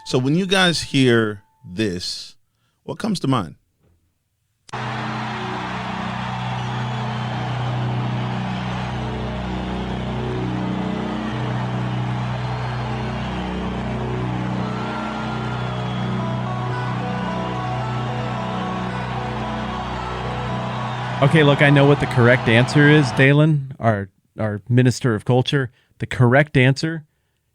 So when you guys hear this, what comes to mind? Okay, look, I know what the correct answer is, Dalen, our Minister of Culture. The correct answer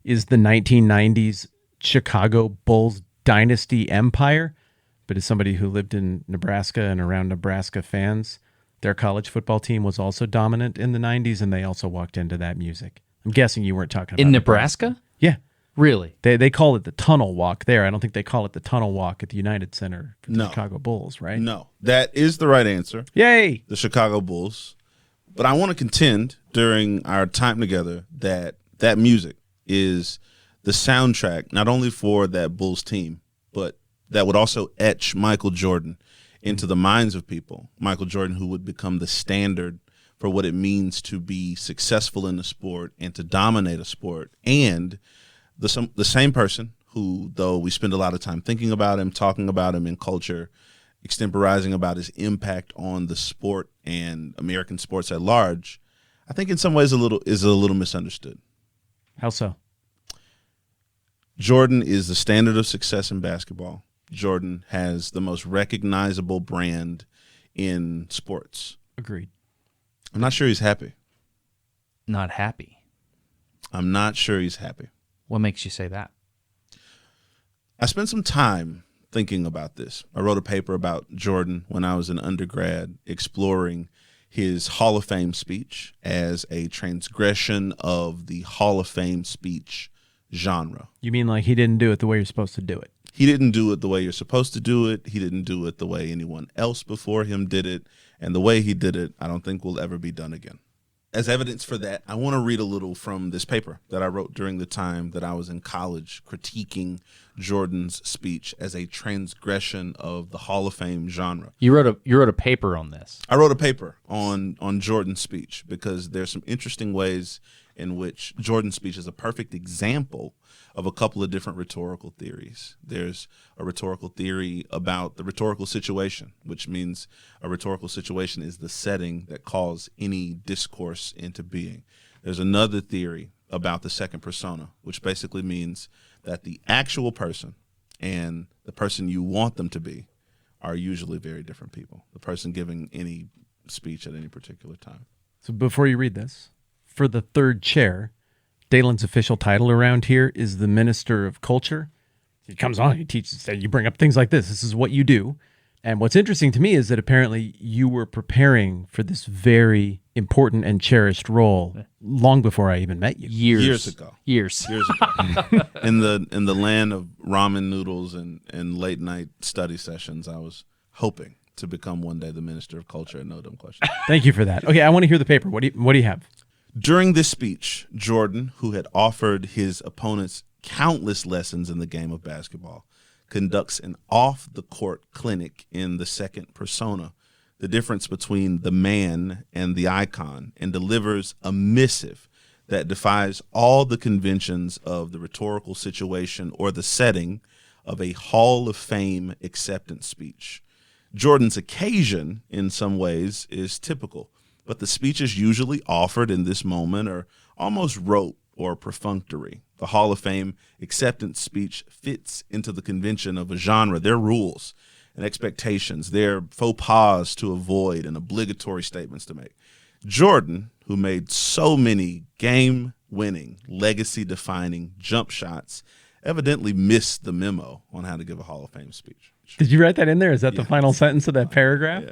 is the 1990s Chicago Bulls dynasty empire. But as somebody who lived in Nebraska and around Nebraska fans, their college football team was also dominant in the 90s, and they also walked into that music. I'm guessing you weren't talking about in Nebraska? Yeah. Really? They call it the Tunnel Walk there. I don't think they call it the Tunnel Walk at the United Center for the No. Chicago Bulls, right? No, that is the right answer. Yay! The Chicago Bulls. But I want to contend during our time together that that music is the soundtrack, not only for that Bulls team, but that would also etch Michael Jordan into the minds of people. Michael Jordan, who would become the standard for what it means to be successful in the sport and to dominate a sport. And the same person who, though we spend a lot of time thinking about him, talking about him in culture, extemporizing about his impact on the sport and American sports at large, I think in some ways is a little misunderstood. How so? Jordan is the standard of success in basketball. Jordan has the most recognizable brand in sports. Agreed. I'm not sure he's happy. Not happy. I'm not sure he's happy. What makes you say that? I spent some time thinking about this. I wrote a paper about Jordan when I was an undergrad, exploring his Hall of Fame speech as a transgression of the Hall of Fame speech genre. You mean like he didn't do it the way you're supposed to do it? He didn't do it the way you're supposed to do it. He didn't do it the way anyone else before him did it. And the way he did it, I don't think will ever be done again. As evidence for that, I want to read a little from this paper that I wrote during the time that I was in college, critiquing Jordan's speech as a transgression of the Hall of Fame genre. You wrote a paper on this. I wrote a paper on Jordan's speech because there's some interesting ways in which Jordan's speech is a perfect example of a couple of different rhetorical theories. There's a rhetorical theory about the rhetorical situation, which means a rhetorical situation is the setting that calls any discourse into being. There's another theory about the second persona, which basically means that the actual person and the person you want them to be are usually very different people, the person giving any speech at any particular time. So before you read this, for the third chair, Dalen's official title around here is the Minister of Culture. He comes on, he teaches, you bring up things like this. This is what you do. And what's interesting to me is that apparently you were preparing for this very important and cherished role long before I even met you. Years ago. Years ago. in the land of ramen noodles and late night study sessions, I was hoping to become one day the Minister of Culture at No Dumb Question. Thank you for that. Okay, I want to hear the paper. What do you have? During this speech, Jordan, who had offered his opponents countless lessons in the game of basketball, conducts an off-the-court clinic in the second persona, the difference between the man and the icon, and delivers a missive that defies all the conventions of the rhetorical situation or the setting of a Hall of Fame acceptance speech. Jordan's occasion, in some ways, is typical, but the speeches usually offered in this moment are almost rote or perfunctory. The Hall of Fame acceptance speech fits into the convention of a genre, their rules and expectations, their faux pas to avoid and obligatory statements to make. Jordan, who made so many game-winning, legacy-defining jump shots, evidently missed the memo on how to give a Hall of Fame speech. Did you write that in there? Is that the final sentence of that paragraph?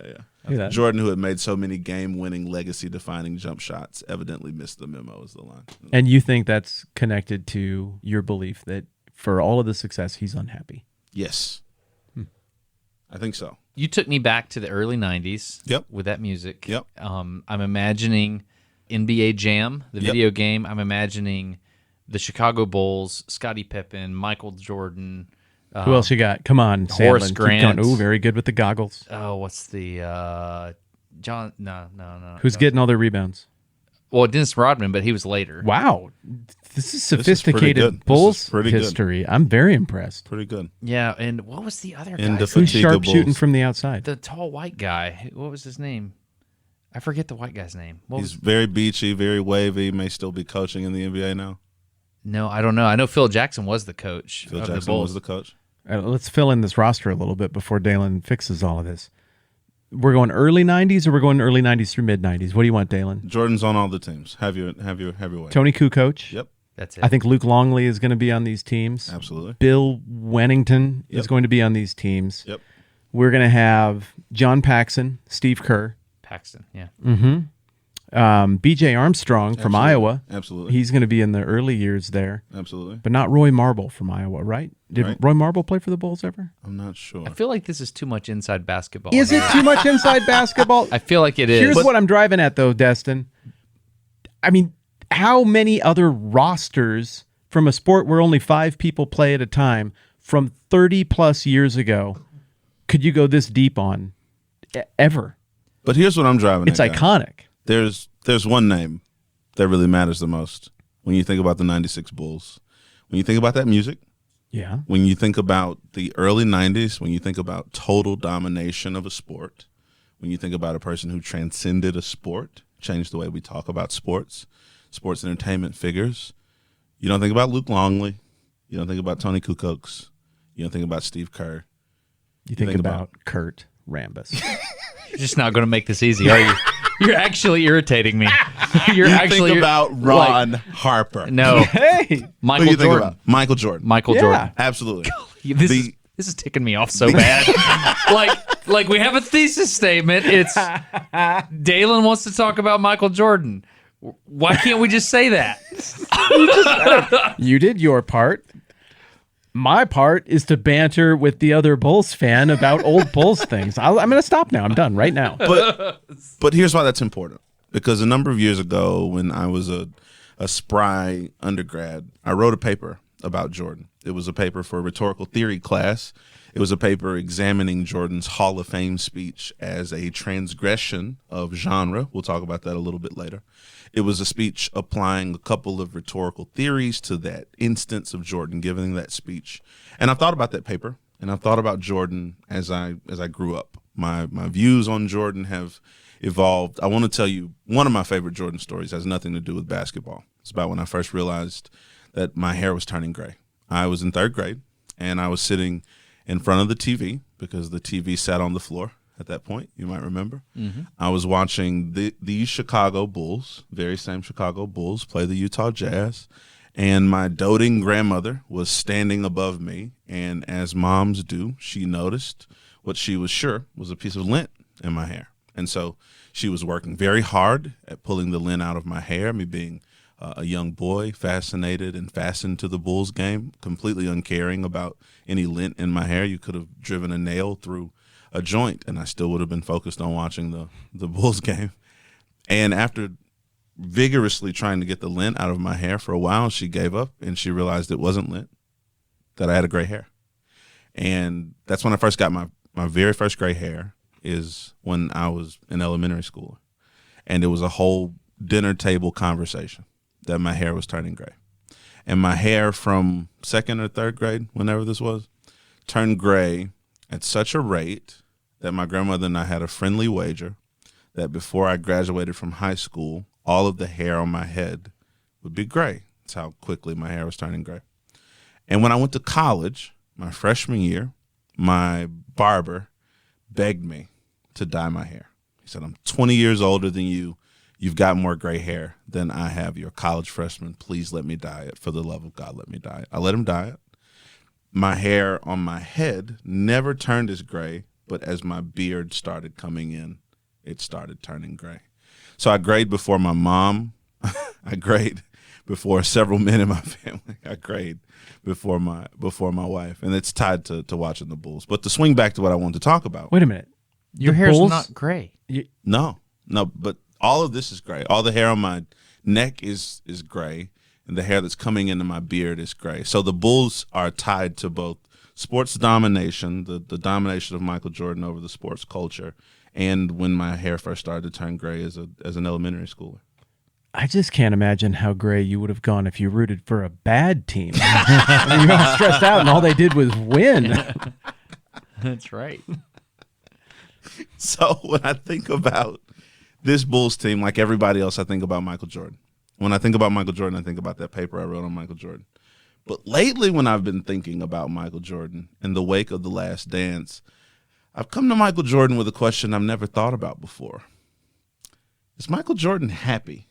Yeah. Jordan, who had made so many game-winning, legacy-defining jump shots, evidently missed the memo is the line. And you think that's connected to your belief that for all of the success, he's unhappy? Yes. I think so. You took me back to the early 90s Yep. with that music. Yep. I'm imagining NBA Jam, the video game. I'm imagining the Chicago Bulls, Scottie Pippen, Michael Jordan. Who else you got? Come on, Horace Sandlin. Grant. Ooh, very good with the goggles. Oh, what's the John? No. Who's getting all their rebounds? Well, Dennis Rodman, but he was later. Wow. This is is pretty sophisticated good. This is Bulls pretty good. history. I'm very impressed. Pretty good. Yeah, and what was the other In guy? the Who's Fatiga sharpshooting Bulls. from the outside? The tall white guy. What was his name? I forget the white guy's name. What He's was, very beachy, very wavy. May still be coaching in the NBA now. no, I don't know. I know Phil Jackson was the coach Phil of the Jackson Bulls. was the coach. Let's fill in this roster a little bit before Dalen fixes all of this. We're going early 90s or we're going early 90s through mid 90s? What do you want, Dalen? Jordan's on all the teams. Have your way. Tony Kukoc. Yep, That's it. I think Luke Longley is going to be on these teams. absolutely. Bill Wennington is Yep. going to be on these teams. Yep. We're going to have John Paxson, Steve Kerr, Paxton. Yeah. B.J. Armstrong from Absolutely. Iowa. Absolutely. He's going to be in the early years there, Absolutely. but not Roy Marble from Iowa, right? Did Right. Roy Marble play for the Bulls ever? I'm not sure. I feel like this is too much inside basketball. Is it too much inside basketball? I feel like it is. Here's what I'm driving at, though, Destin. I mean, how many other rosters from a sport where only 5 people play at a time from 30 plus years ago could you go this deep on ever? But here's what I'm driving It's at, guys. iconic. There's one name that really matters the most when you think about the 96 Bulls. When you think about that music, Yeah. when you think about the early 90s, when you think about total domination of a sport, when you think about a person who transcended a sport, changed the way we talk about sports entertainment figures, you don't think about Luke Longley, you don't think about Tony Kukoc, you don't think about Steve Kerr. You think think about Kurt Rambis. You're just not going to make this easy, are you? You're actually irritating me. You're actually Think about Ron Harper. No, Hey. Who Michael do you think Jordan. about? Michael Jordan. Michael Yeah. Jordan. Absolutely. This is ticking me off so bad. like we have a thesis statement. It's Dalen wants to talk about Michael Jordan. Why can't we just say that? You did your part. My part is to banter with the other Bulls fan about old Bulls things. I'm going to stop now. I'm done right now. But here's why that's important. Because a number of years ago, when I was a spry undergrad, I wrote a paper about Jordan. It was a paper for a rhetorical theory class. It was a paper examining Jordan's Hall of Fame speech as a transgression of genre. We'll talk about that a little bit later. It was a speech applying a couple of rhetorical theories to that instance of Jordan giving that speech. And I've thought about that paper, and I've thought about Jordan as I grew up. My views on Jordan have evolved. I want to tell you, one of my favorite Jordan stories has nothing to do with basketball. It's about when I first realized that my hair was turning gray. I was in 3rd grade, and I was sitting in front of the TV because the TV sat on the floor at that point, you might remember. Mm-hmm. I was watching these Chicago Bulls, very same Chicago Bulls, play the Utah Jazz, and my doting grandmother was standing above me, and as moms do, she noticed what she was sure was a piece of lint in my hair. And so she was working very hard at pulling the lint out of my hair, me being a young boy, fascinated and fastened to the Bulls game, completely uncaring about any lint in my hair. You could have driven a nail through a joint, and I still would have been focused on watching the Bulls game. And after vigorously trying to get the lint out of my hair for a while, she gave up, and she realized it wasn't lint, that I had a gray hair. And that's when I first got my very first gray hair, is when I was in elementary school. And it was a whole dinner table conversation that my hair was turning gray. And my hair from 2nd or 3rd grade, whenever this was, turned gray at such a rate that my grandmother and I had a friendly wager that before I graduated from high school, all of the hair on my head would be gray. That's how quickly my hair was turning gray. And when I went to college, my freshman year, my barber begged me to dye my hair. He said, "I'm 20 years older than you. You've got more gray hair than I have. You're a college freshman. Please let me dye it. For the love of God, let me dye it." I let him dye it. My hair on my head never turned as gray, but as my beard started coming in, it started turning gray. So I grayed before my mom. I grayed before several men in my family. I grayed before my wife, and it's tied to watching the Bulls. But to swing back to what I wanted to talk about. Wait a minute. Your The hair's Bulls- not gray. No, but all of this is gray. All the hair on my neck is gray, and the hair that's coming into my beard is gray. So the Bulls are tied to both sports domination, the domination of Michael Jordan over the sports culture, and when my hair first started to turn gray as an elementary schooler. I just can't imagine how gray you would have gone if you rooted for a bad team. I mean, you're all stressed out, and all they did was win. That's right. So when I think about this Bulls team, like everybody else, I think about Michael Jordan. When I think about Michael Jordan, I think about that paper I wrote on Michael Jordan. But lately, when I've been thinking about Michael Jordan in the wake of The Last Dance, I've come to Michael Jordan with a question I've never thought about before. Is Michael Jordan happy?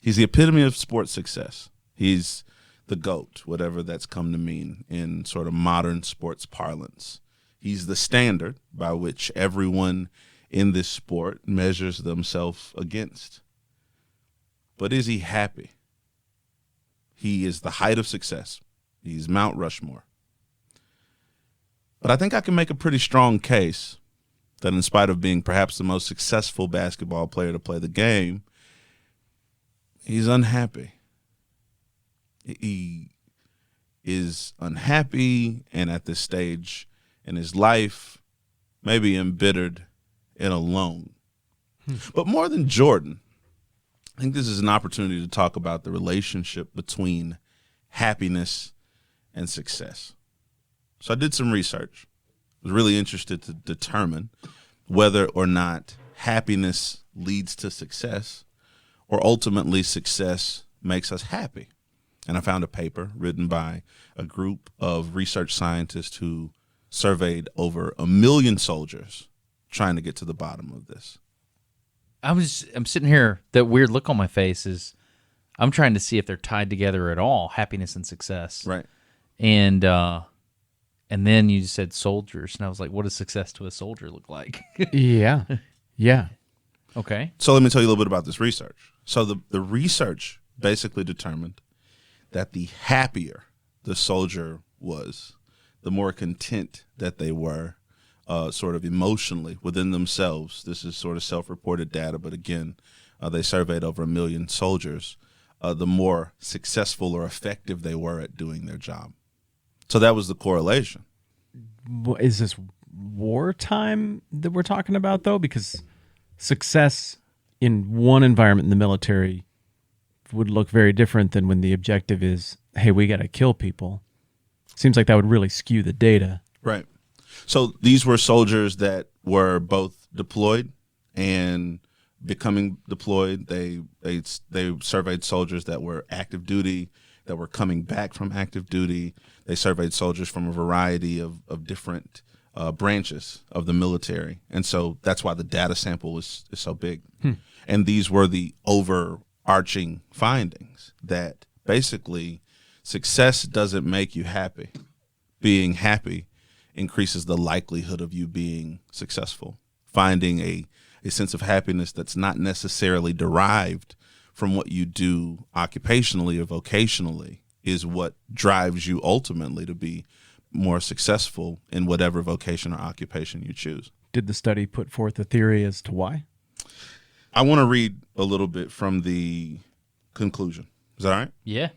He's the epitome of sports success. He's the GOAT, whatever that's come to mean in sort of modern sports parlance. He's the standard by which everyone in this sport measures themselves against. But is he happy? He is the height of success. He's Mount Rushmore. But I think I can make a pretty strong case that in spite of being perhaps the most successful basketball player to play the game, he's unhappy. He is unhappy, and at this stage in his life, maybe embittered and alone. But more than Jordan, I think this is an opportunity to talk about the relationship between happiness and success. So I did some research. I was really interested to determine whether or not happiness leads to success or ultimately success makes us happy. And I found a paper written by a group of research scientists who surveyed over 1 million soldiers trying to get to the bottom of this. I'm sitting here. That weird look on my face is I'm trying to see if they're tied together at all, happiness and success. Right. And then you said soldiers, and I was like, what does success to a soldier look like? Yeah. Yeah. Okay. So let me tell you a little bit about this research. So the research basically determined that the happier the soldier was, the more content that they were sort of emotionally within themselves. This is sort of self-reported data, but again, they surveyed over 1 million soldiers, the more successful or effective they were at doing their job. So that was the correlation. Is this wartime that we're talking about, though? Because success in one environment in the military would look very different than when the objective is, hey, we got to kill people. Seems like that would really skew the data. Right. So these were soldiers that were both deployed and becoming deployed. They surveyed soldiers that were active duty, that were coming back from active duty. They surveyed soldiers from a variety of different branches of the military. And so that's why the data sample is so big. And these were the overarching findings that basically success doesn't make you happy. Being happy increases the likelihood of you being successful. Finding a sense of happiness that's not necessarily derived from what you do occupationally or vocationally is what drives you ultimately to be more successful in whatever vocation or occupation you choose. Did the study put forth a theory as to why? I want to read a little bit from the conclusion. Is that all right? Yeah.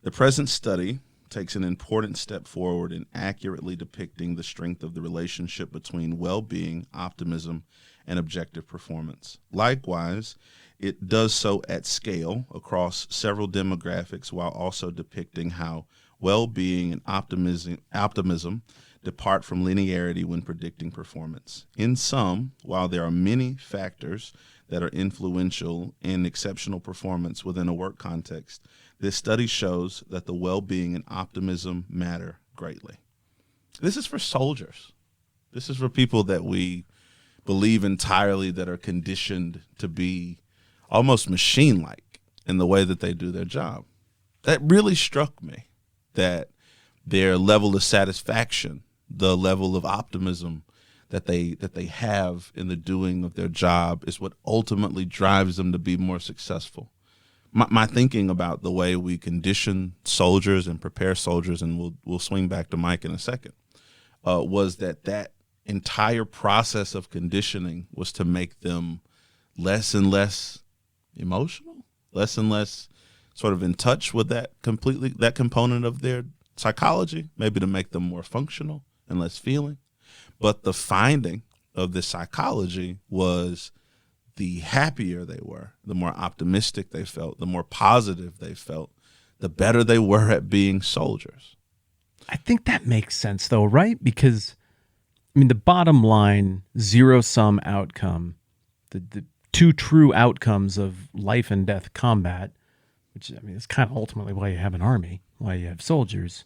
The present study takes an important step forward in accurately depicting the strength of the relationship between well-being, optimism, and objective performance. Likewise, it does so at scale across several demographics while also depicting how well-being and optimism depart from linearity when predicting performance. In sum, while there are many factors that are influential in exceptional performance within a work context, this study shows that the well-being and optimism matter greatly. This is for soldiers. This is for people that we believe entirely that are conditioned to be almost machine-like in the way that they do their job. That really struck me, that their level of satisfaction, the level of optimism that they have in the doing of their job is what ultimately drives them to be more successful. My thinking about the way we condition soldiers and prepare soldiers, and we'll swing back to Mike in a second, was that entire process of conditioning was to make them less and less emotional, less and less sort of in touch with that component of their psychology, maybe to make them more functional and less feeling. But the finding of this psychology was the happier they were, the more optimistic they felt, the more positive they felt, the better they were at being soldiers. I think that makes sense, though, right? Because, I mean, the bottom line, zero-sum outcome, the two true outcomes of life and death combat, which, I mean, is kind of ultimately why you have an army, why you have soldiers,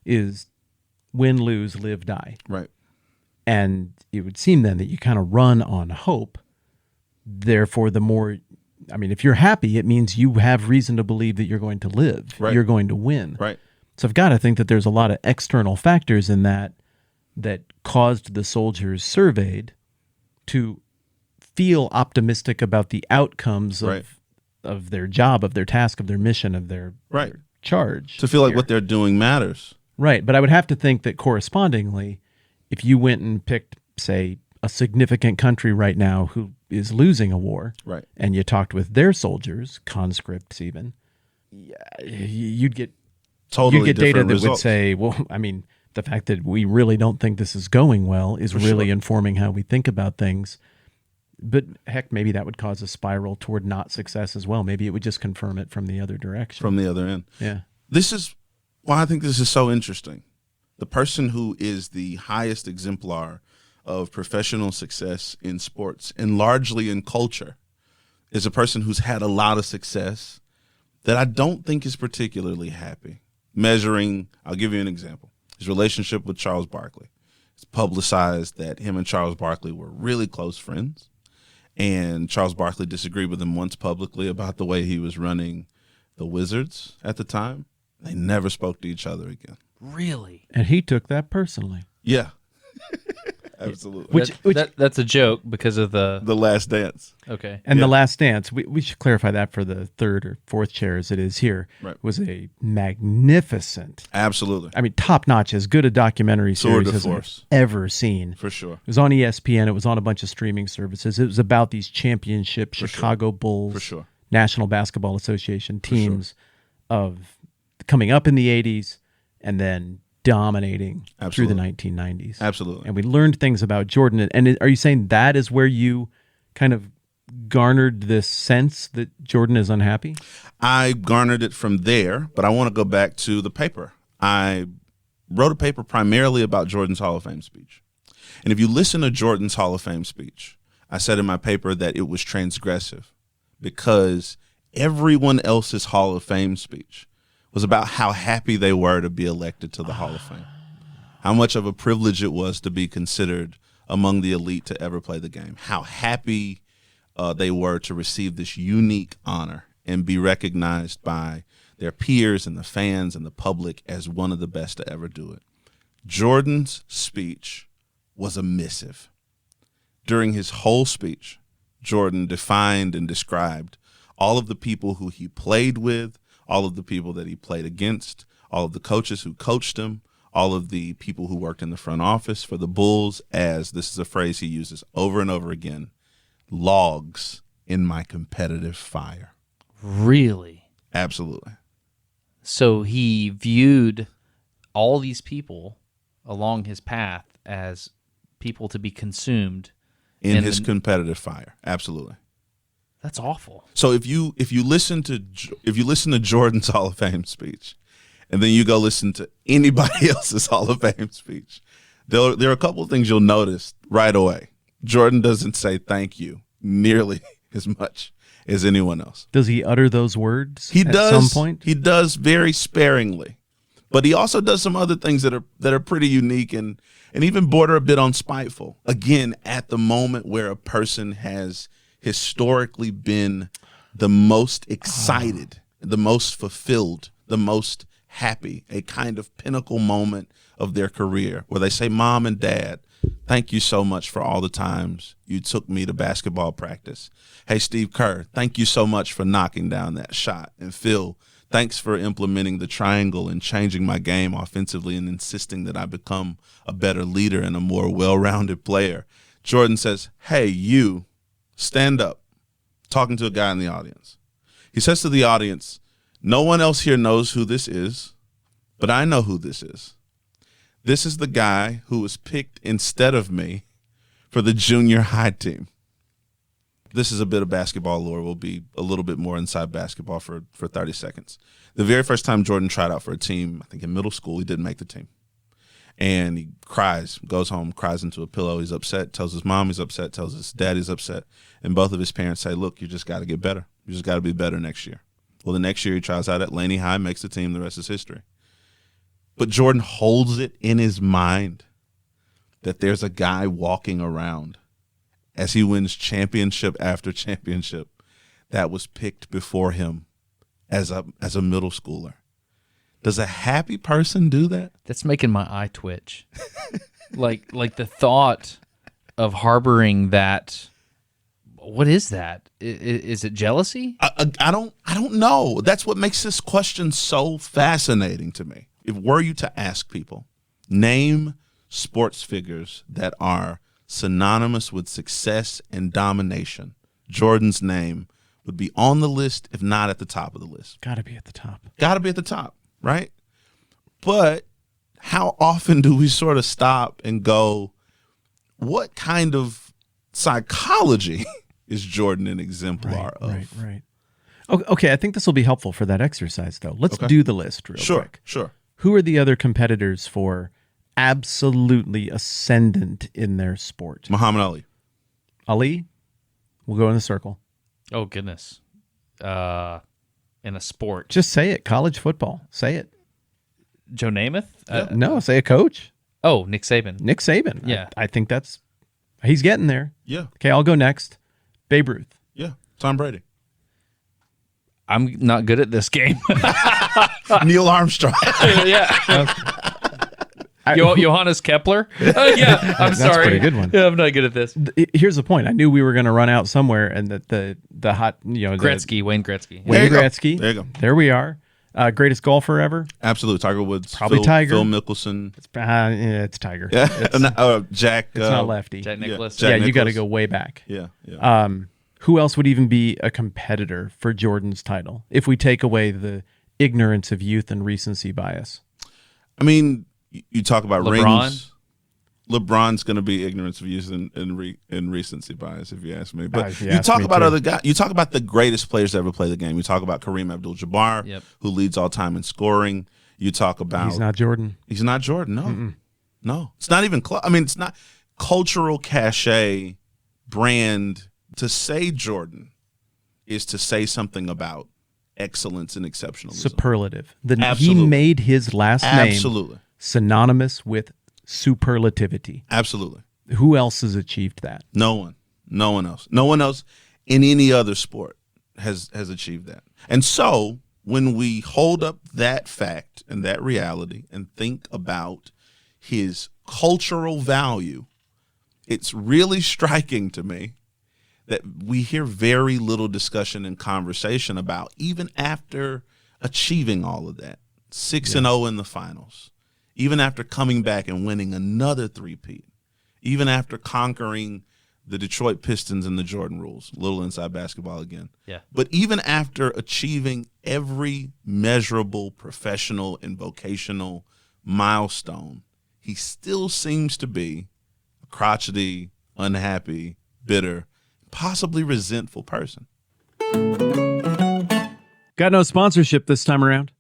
is win, lose, live, die. Right. And it would seem then that you kind of run on hope. Therefore, the more, I mean, if you're happy, it means you have reason to believe that you're going to live. Right. You're going to win. Right. So I've got to think that there's a lot of external factors in that caused the soldiers surveyed to feel optimistic about the outcomes Right. of their job, of their task, of their mission, of their, Right. their charge. To feel like here. what they're doing matters. Right. But I would have to think that correspondingly, if you went and picked, say, a significant country right now who is losing a war, Right. and you talked with their soldiers, conscripts even, you'd get Totally you get data different that results. would say, well, I mean, the fact that we really don't think this is going well is really sure. informing how we think about things. But heck, maybe that would cause a spiral toward not success as well. Maybe it would just confirm it from the other direction. From the other end. Yeah. This is why I think this is so interesting. The person who is the highest exemplar of professional success in sports and largely in culture is a person who's had a lot of success that I don't think is particularly happy. Measuring, I'll give you an example, his relationship with Charles Barkley. It's publicized that him and Charles Barkley were really close friends, and Charles Barkley disagreed with him once publicly about the way he was running the Wizards at the time. They never spoke to each other again. Really? And he took that personally. Yeah. Absolutely. That's a joke because of the Last Dance. okay. And Yeah. The Last Dance, we should clarify that for the third or fourth chair as it is here, Right. was a magnificent, Absolutely. I mean, top-notch, as good a documentary Tour series de as I've force. ever seen. For sure. It was on ESPN. It was on a bunch of streaming services. It was about these championship Chicago Bulls, For sure. National Basketball Association teams of coming up in the 80s and then dominating through the 1990s. Absolutely. And we learned things about Jordan. And are you saying that is where you kind of garnered this sense that Jordan is unhappy? I garnered it from there, but I want to go back to the paper. I wrote a paper primarily about Jordan's Hall of Fame speech. And if you listen to Jordan's Hall of Fame speech, I said in my paper that it was transgressive because everyone else's Hall of Fame speech was about how happy they were to be elected to the Hall of Fame, how much of a privilege it was to be considered among the elite to ever play the game, how happy they were to receive this unique honor and be recognized by their peers and the fans and the public as one of the best to ever do it. Jordan's speech was a missive. During his whole speech, Jordan defined and described all of the people who he played with, all of the people that he played against, all of the coaches who coached him, all of the people who worked in the front office for the Bulls as, this is a phrase he uses over and over again, logs in my competitive fire. Really? Absolutely. So he viewed all these people along his path as people to be consumed In his competitive fire. Absolutely. That's awful. So if you listen to Jordan's Hall of Fame speech, and then you go listen to anybody else's Hall of Fame speech, there are a couple of things you'll notice right away. Jordan doesn't say thank you nearly as much as anyone else. Does he utter those words He at does. some point? He does very sparingly, but he also does some other things that are pretty unique and even border a bit on spiteful. Again, at the moment where a person has historically been the most excited, the most fulfilled, the most happy, a kind of pinnacle moment of their career where they say, Mom and Dad, thank you so much for all the times you took me to basketball practice. Hey, Steve Kerr, thank you so much for knocking down that shot. And Phil, thanks for implementing the triangle and changing my game offensively and insisting that I become a better leader and a more well-rounded player. Jordan says, hey, you, stand up, talking to a guy in the audience. He says to the audience, no one else here knows who this is, but I know who this is. This is the guy who was picked instead of me for the junior high team. This is a bit of basketball lore. We'll be a little bit more inside basketball for 30 seconds. The very first time Jordan tried out for a team, I think in middle school, he didn't make the team. And he cries, goes home, cries into a pillow. He's upset, tells his mom he's upset, tells his dad he's upset. And both of his parents say, look, you just got to get better. You just got to be better next year. Well, the next year he tries out at Laney High, makes the team. The rest is history. But Jordan holds it in his mind that there's a guy walking around as he wins championship after championship that was picked before him as a middle schooler. Does a happy person do that? That's making my eye twitch. like the thought of harboring that. What is that? Is it jealousy? I don't know. That's what makes this question so fascinating to me. If were you to ask people, name sports figures that are synonymous with success and domination, Jordan's name would be on the list, if not at the top of the list. Got to be at the top. Got to be at the top, right? But how often do we sort of stop and go, what kind of psychology is Jordan an exemplar of? Right. Okay, I think this will be helpful for that exercise, though. Let's do the list real quick. Sure. Who are the other competitors for absolutely ascendant in their sport? Muhammad Ali. Ali? We'll go in the circle. Oh, goodness. In a sport. Just say it. College football. Say it. Joe Namath? No, say a coach. Oh, Nick Saban. Nick Saban. Yeah. I think he's getting there. Yeah. Okay, I'll go next. Babe Ruth. Yeah. Tom Brady. I'm not good at this game. Neil Armstrong. Yeah. Johannes Kepler? Yeah, I'm sorry. That's a pretty good one. Yeah, I'm not good at this. Here's the point. I knew we were going to run out somewhere, and that the hot, Gretzky, Wayne Gretzky. Wayne Gretzky. There you go. There we are. Greatest golfer ever? Absolutely. Tiger Woods. Probably Tiger. Phil Mickelson. It's Tiger. Yeah. It's Jack. it's not lefty. Jack Nicklaus. Jack You got to Nicklaus. go way back. Yeah. Who else would even be a competitor for Jordan's title if we take away the ignorance of youth and recency bias? I mean, you talk about LeBron? rings. LeBron's going to be ignorance of youth and recency bias, if you ask me. But if you you ask talk me about too. other guys. You talk about the greatest players to ever play the game. You talk about Kareem Abdul-Jabbar, Yep. who leads all time in scoring. You talk about He's not Jordan. He's not Jordan. No, no, it's not even close. I mean, it's not cultural cachet, brand. To say Jordan is to say something about excellence and exceptionalism. Superlative. He Absolutely. made his last name Absolutely, synonymous with superlativity. absolutely. Who else has achieved that? No one else. No one else in any other sport has achieved that. And so when we hold up that fact and that reality and think about his cultural value, it's really striking to me that we hear very little discussion and conversation about, even after achieving all of that, 6-0 in the finals, even after coming back and winning another three-peat, even after conquering the Detroit Pistons and the Jordan rules, a little inside basketball again. Yeah. But even after achieving every measurable professional and vocational milestone, he still seems to be a crotchety, unhappy, bitter, possibly resentful person. Got no sponsorship this time around.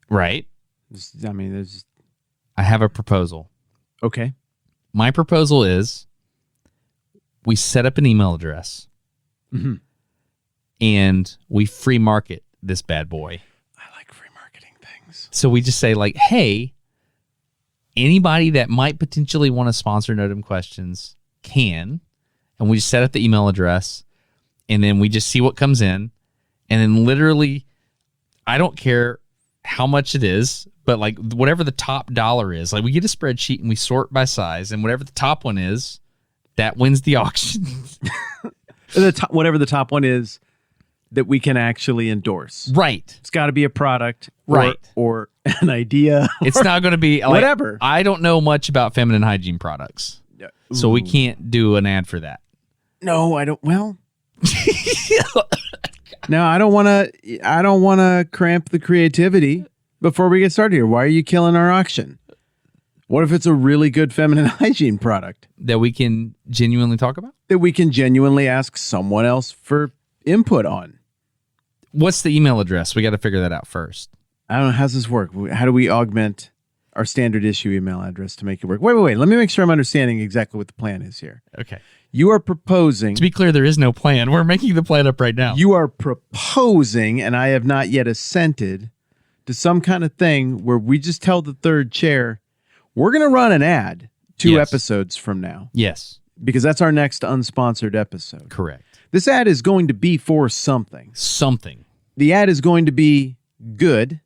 Right. There's I have a proposal. okay. My proposal is we set up an email address and we free market this bad boy. I like free marketing things. So we just say like, hey, anybody that might potentially want to sponsor No Dumb Questions can. And we just set up the email address and then we just see what comes in. And then literally, I don't care how much it is, but like whatever the top dollar is, like we get a spreadsheet and we sort by size, and whatever the top one is, that wins the auction. Whatever the top one is that we can actually endorse. Right. It's got to be a product, Right. or an idea. It's not going to be like, Whatever. I don't know much about feminine hygiene products, so we can't do an ad for that. No, I don't. Well, no, I don't want to. I don't want to cramp the creativity before we get started here. Why are you killing our auction? What if it's a really good feminine hygiene product that we can genuinely talk about? that we can genuinely ask someone else for input on? What's the email address? We got to figure that out first. I don't know. How's this work? How do we augment our standard issue email address to make it work? Wait. Let me make sure I'm understanding exactly what the plan is here. Okay. You are proposing. To be clear, there is no plan. We're making the plan up right now. You are proposing, and I have not yet assented to some kind of thing where we just tell the third chair, we're going to run an ad 2 Yes. episodes from now, Yes, because that's our next unsponsored episode. correct. This ad is going to be for something. Something. The ad is going to be good,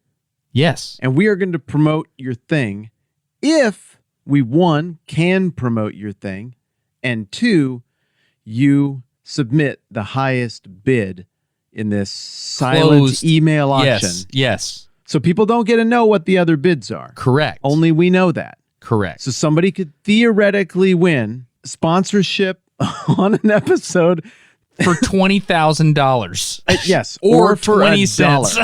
Yes. and we are going to promote your thing if we, 1, can promote your thing, and 2, you submit the highest bid in this silent Closed. email auction. Yes. So people don't get to know what the other bids are. Correct. Only we know that. Correct. So somebody could theoretically win sponsorship on an episode. For $20,000. Yes. Or for 20 $1. cents.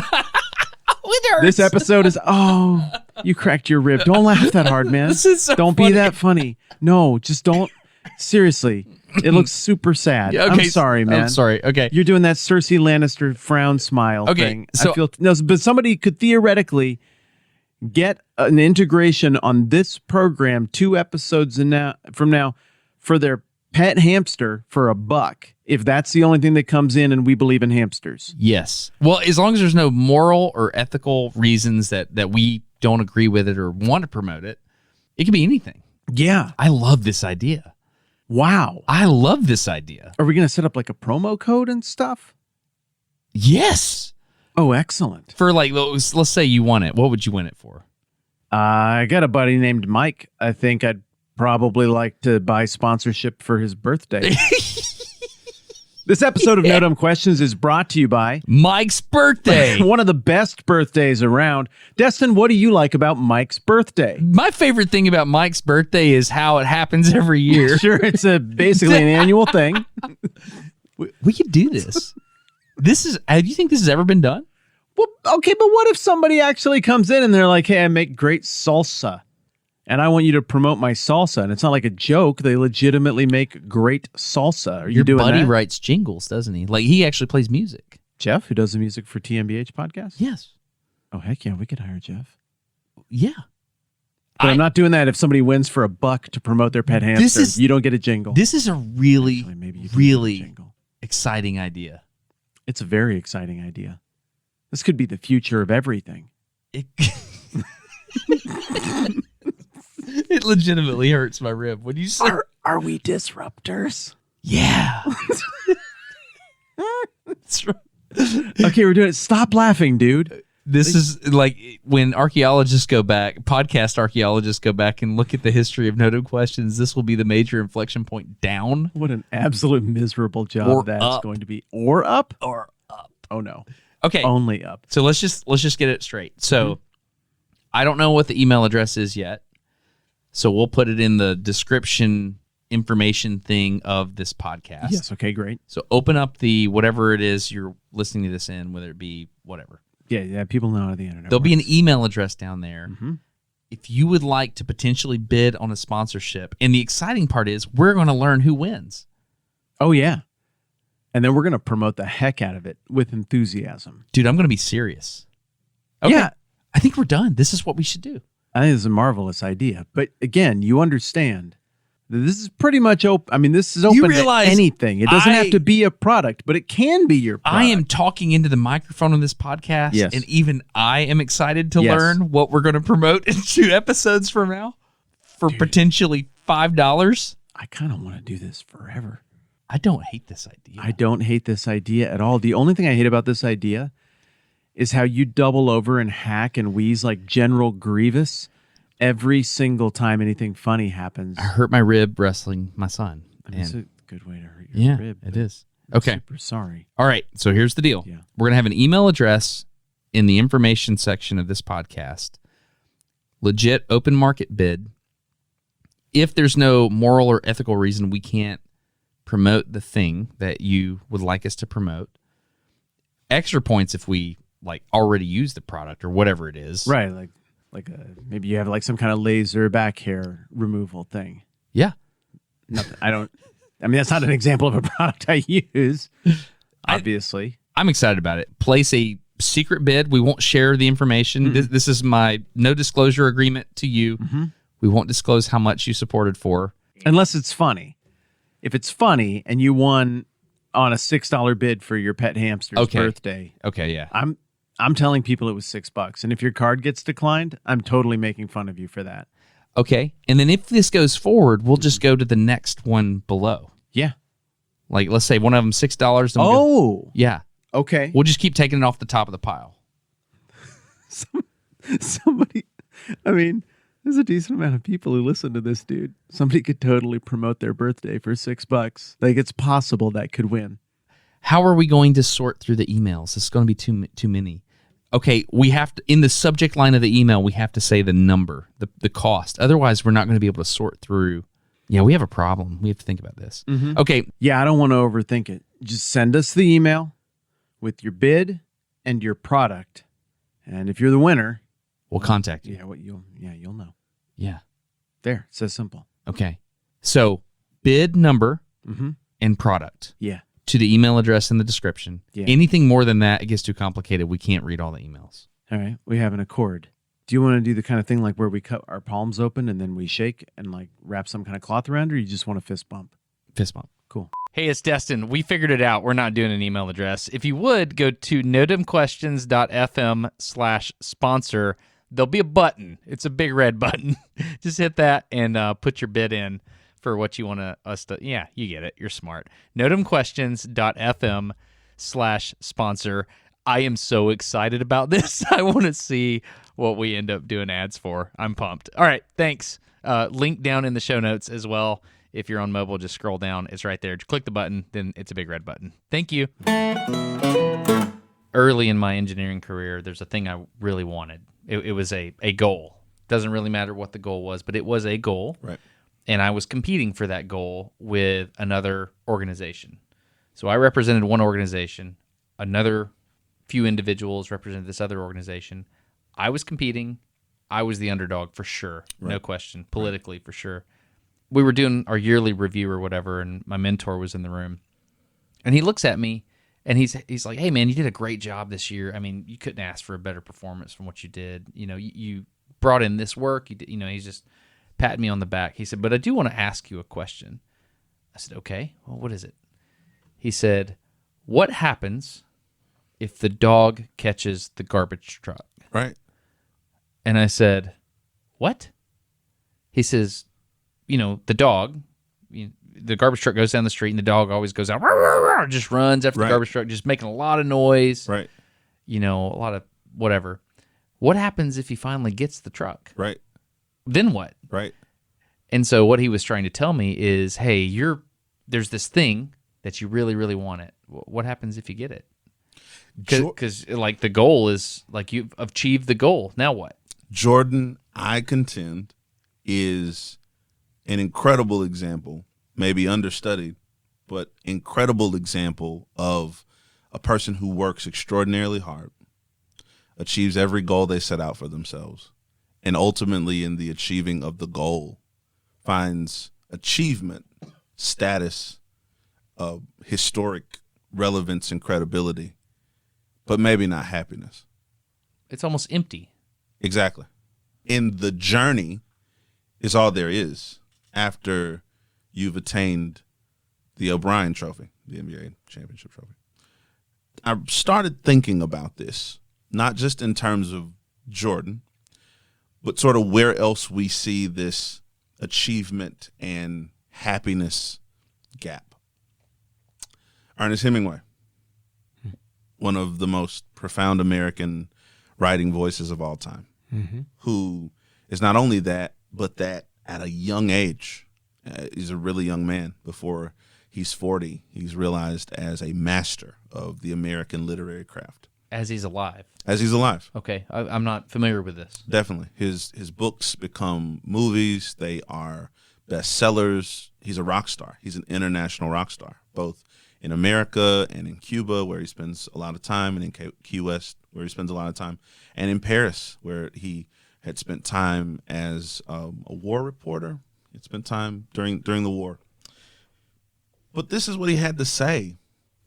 This episode is, you cracked your rib. Don't laugh that hard, man. This is so don't funny. be that funny. No, just don't. Seriously. It looks super sad. Yeah, I'm okay, sorry, man. I'm sorry. Okay. You're doing that Cersei Lannister frown smile Okay, thing. so- I feel no, but somebody could theoretically get an integration on this program 2 episodes from now for their pet hamster for $1, if that's the only thing that comes in and we believe in hamsters. Yes. Well, as long as there's no moral or ethical reasons that we don't agree with it or want to promote it, it could be anything. Yeah. I love this idea. Wow. I love this idea. Are we going to set up like a promo code and stuff? Yes. Oh, excellent. For like, let's say you won it. What would you win it for? I got a buddy named Mike. I think I'd probably like to buy sponsorship for his birthday. This episode of No Dumb Questions is brought to you by Mike's birthday. one of the best birthdays around. Destin, what do you like about Mike's birthday? My favorite thing about Mike's birthday is how it happens every year. Sure, it's basically an annual thing. We could do this. Do you think this has ever been done? Well, okay, but what if somebody actually comes in and they're like, hey, I make great salsa, and I want you to promote my salsa. And it's not like a joke. They legitimately make great salsa. Are you Your doing buddy that? writes jingles, doesn't he? Like he actually plays music. Jeff, who does the music for TMBH podcast? Yes. Oh, heck yeah, we could hire Jeff. Yeah. But I'm not doing that if somebody wins for $1 to promote their pet hamster. You don't get a jingle. This is a really, Actually, maybe you do get a really jingle. exciting idea. It's a very exciting idea. This could be the future of everything. It, it legitimately hurts my rib when you say, Are we disruptors? yeah. That's right. Okay, we're doing it. Stop laughing, dude. This is like when podcast archaeologists go back and look at the history of No Dumb Questions, this will be the major inflection point down What an absolute miserable job Or that's up. going to be. Or up? or up. Oh no. Okay. Only up. So let's just get it straight. So I don't know what the email address is yet. So we'll put it in the description information thing of this podcast. Yes, okay, great. So open up the whatever it is you're listening to this in, whether it be whatever. Yeah, people know how the internet There'll be an works. email address down there. Mhm. If you would like to potentially bid on a sponsorship, and the exciting part is we're going to learn who wins. Oh, yeah. And then we're going to promote the heck out of it with enthusiasm. Dude, I'm going to be serious. Okay. Yeah. I think we're done. This is what we should do. I think it's a marvelous idea. But again, you understand that this is pretty much open. I mean, this is open to realize anything. It doesn't have to be a product, but it can be your product. I am talking into the microphone on this podcast, Yes. and even I am excited to Yes. learn what we're going to promote in 2 episodes from now for potentially $5. I kind of want to do this forever. I don't hate this idea. I don't hate this idea at all. The only thing I hate about this idea is how you double over and hack and wheeze like General Grievous every single time anything funny happens. I hurt my rib wrestling my son. I mean, it's And- a good way to hurt your rib. it but is. I'm Okay. super sorry. All right. So here's the deal. Yeah. We're going to have an email address in the information section of this podcast. Legit open market bid. If there's no moral or ethical reason we can't promote the thing that you would like us to promote. Extra points if we like already use the product or whatever it is. Right. Like Like maybe you have like some kind of laser back hair removal thing. Yeah. Nothing. I mean, that's not an example of a product I use, obviously. I'm excited about it. Place a secret bid. We won't share the information. This is my no disclosure agreement to you. We won't disclose how much you supported for. Unless it's funny. If it's funny and you won on a $6 bid for your pet hamster's birthday, Okay, yeah. I'm telling people it was $6. And if your card gets declined, I'm totally making fun of you for that. Okay. And then if this goes forward, we'll just go to the next one below. Yeah. Like, let's say one of them $6. Then yeah. Okay. We'll just keep taking it off the top of the pile. Somebody, I mean, there's a decent amount of people who listen to this, dude. Somebody could totally promote their birthday for $6. Like, it's possible that could win. How are we going to sort through the emails? It's going to be too many. Okay, we have to, in the subject line of the email, we have to say the number, the cost. Otherwise, we're not going to be able to sort through. Yeah, we have a problem. We have to think about this. Okay. Yeah, I don't want to overthink it. Just send us the email with your bid and your product. And if you're the winner, we'll contact you. You'll know. Yeah. There, it says simple. Okay. So, bid number and product. Yeah. To the email address in the description. Yeah. Anything more than that, it gets too complicated. We can't read all the emails. All right. We have an accord. Do you want to do the kind of thing like where we cut our palms open and then we shake and like wrap some kind of cloth around, or you just want a fist bump? Fist bump. Cool. Hey, it's Destin. We figured it out. We're not doing an email address. If you would, go to nodumquestions.fm/sponsor. There'll be a button. It's a big red button. Just hit that and put your bid in for what you want us to. Yeah, you get it. You're smart. nodumquestions.fm/sponsor. I am so excited about this. I want to see what we end up doing ads for. I'm pumped. All right, thanks. Link down in the show notes as well. If you're on mobile, just scroll down. It's right there. Just click the button, then it's a big red button. Thank you. Early in my engineering career, there's a thing I really wanted. It was a goal. Doesn't really matter what the goal was, but it was a goal. Right. And I was competing for that goal with another organization. So I represented one organization. Another few individuals represented this other organization. I was competing. I was the underdog for sure. Right. No question. Politically, for sure. We were doing our yearly review or whatever, and my mentor was in the room. And he looks at me, and he's like, "Hey, man, you did a great job this year. I mean, you couldn't ask for a better performance from what you did. You know, you brought in this work. You did, he's just patting me on the back." He said, "But I do want to ask you a question." I said, "Okay, well, what is it?" He said, "What happens if the dog catches the garbage truck?" Right. And I said, "What?" He says, the dog, the garbage truck goes down the street and the dog always goes out, rah, rah, rah, just runs after the garbage truck, just making a lot of noise. Right. A lot of whatever. What happens if he finally gets the truck? Right. Then what? Right. And so what he was trying to tell me is, hey, there's this thing that you really, really want it. What happens if you get it? Because like the goal is like you've achieved the goal. Now what? Jordan, I contend, is an incredible example, maybe understudied, but incredible example of a person who works extraordinarily hard, achieves every goal they set out for themselves, and ultimately in the achieving of the goal finds achievement, status, historic relevance and credibility, but maybe not happiness. It's almost empty. Exactly. In the journey is all there is after you've attained the O'Brien Trophy, the NBA championship trophy. I started thinking about this, not just in terms of Jordan, but sort of where else we see this achievement and happiness gap. Ernest Hemingway, one of the most profound American writing voices of all time, who is not only that, but that at a young age, he's a really young man. Before he's 40, he's realized as a master of the American literary craft. As he's alive. As he's alive. Okay, I'm not familiar with this. Definitely. His books become movies. They are bestsellers. He's a rock star. He's an international rock star, both in America and in Cuba, where he spends a lot of time, and in Key West, where he spends a lot of time, and in Paris, where he had spent time as a war reporter. He'd spent time during the war. But this is what he had to say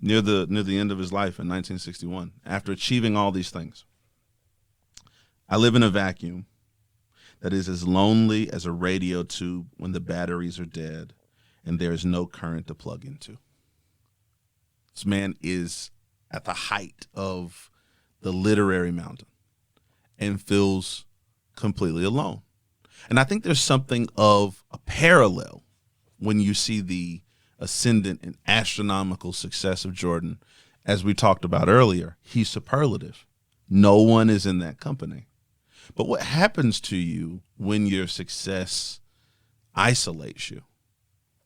near the end of his life in 1961, after achieving all these things. I live in a vacuum that is as lonely as a radio tube when the batteries are dead and there is no current to plug into. This man is at the height of the literary mountain and feels completely alone. And I think there's something of a parallel when you see the ascendant and astronomical success of Jordan. As we talked about earlier, he's superlative. No one is in that company. But what happens to you when your success isolates you?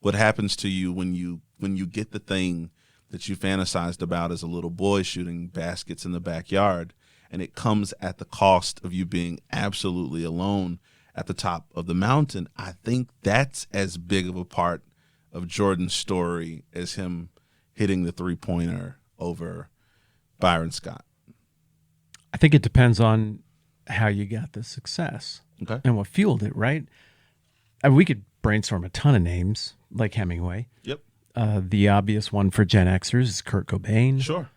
What happens to you when you get the thing that you fantasized about as a little boy, shooting baskets in the backyard, and it comes at the cost of you being absolutely alone at the top of the mountain? I think that's as big of a part of Jordan's story as him hitting the three-pointer over Byron Scott. I think it depends on how you got the success Okay. and what fueled it, right? We could brainstorm a ton of names, like Hemingway. Yep. The obvious one for Gen Xers is Kurt Cobain. Sure.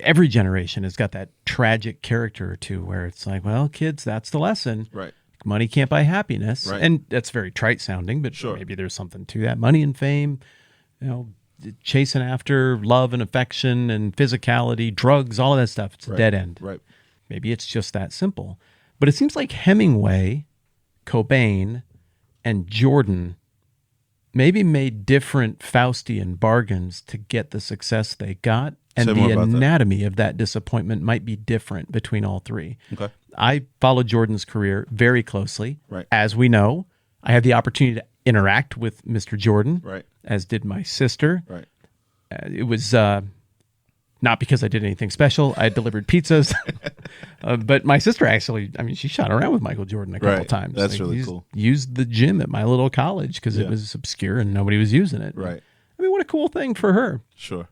Every generation has got that tragic character or two where it's like, well, kids, that's the lesson. Right. Money can't buy happiness. Right. And that's very trite sounding, but Sure. maybe there's something to that. Money and fame, chasing after love and affection and physicality, drugs, all of that stuff. It's a dead end. Right. Maybe it's just that simple. But it seems like Hemingway, Cobain, and Jordan maybe made different Faustian bargains to get the success they got. And Say more the about that. anatomy of that disappointment might be different between all three. Okay. I followed Jordan's career very closely. Right. As we know, I had the opportunity to interact with Mr. Jordan, Right. as did my sister. Right. It was not because I did anything special. I delivered pizzas. But my sister actually, she shot around with Michael Jordan a couple Right. times. That's really cool. Used the gym at my little college because it Yeah. was obscure and nobody was using it. Right. What a cool thing for her. Sure.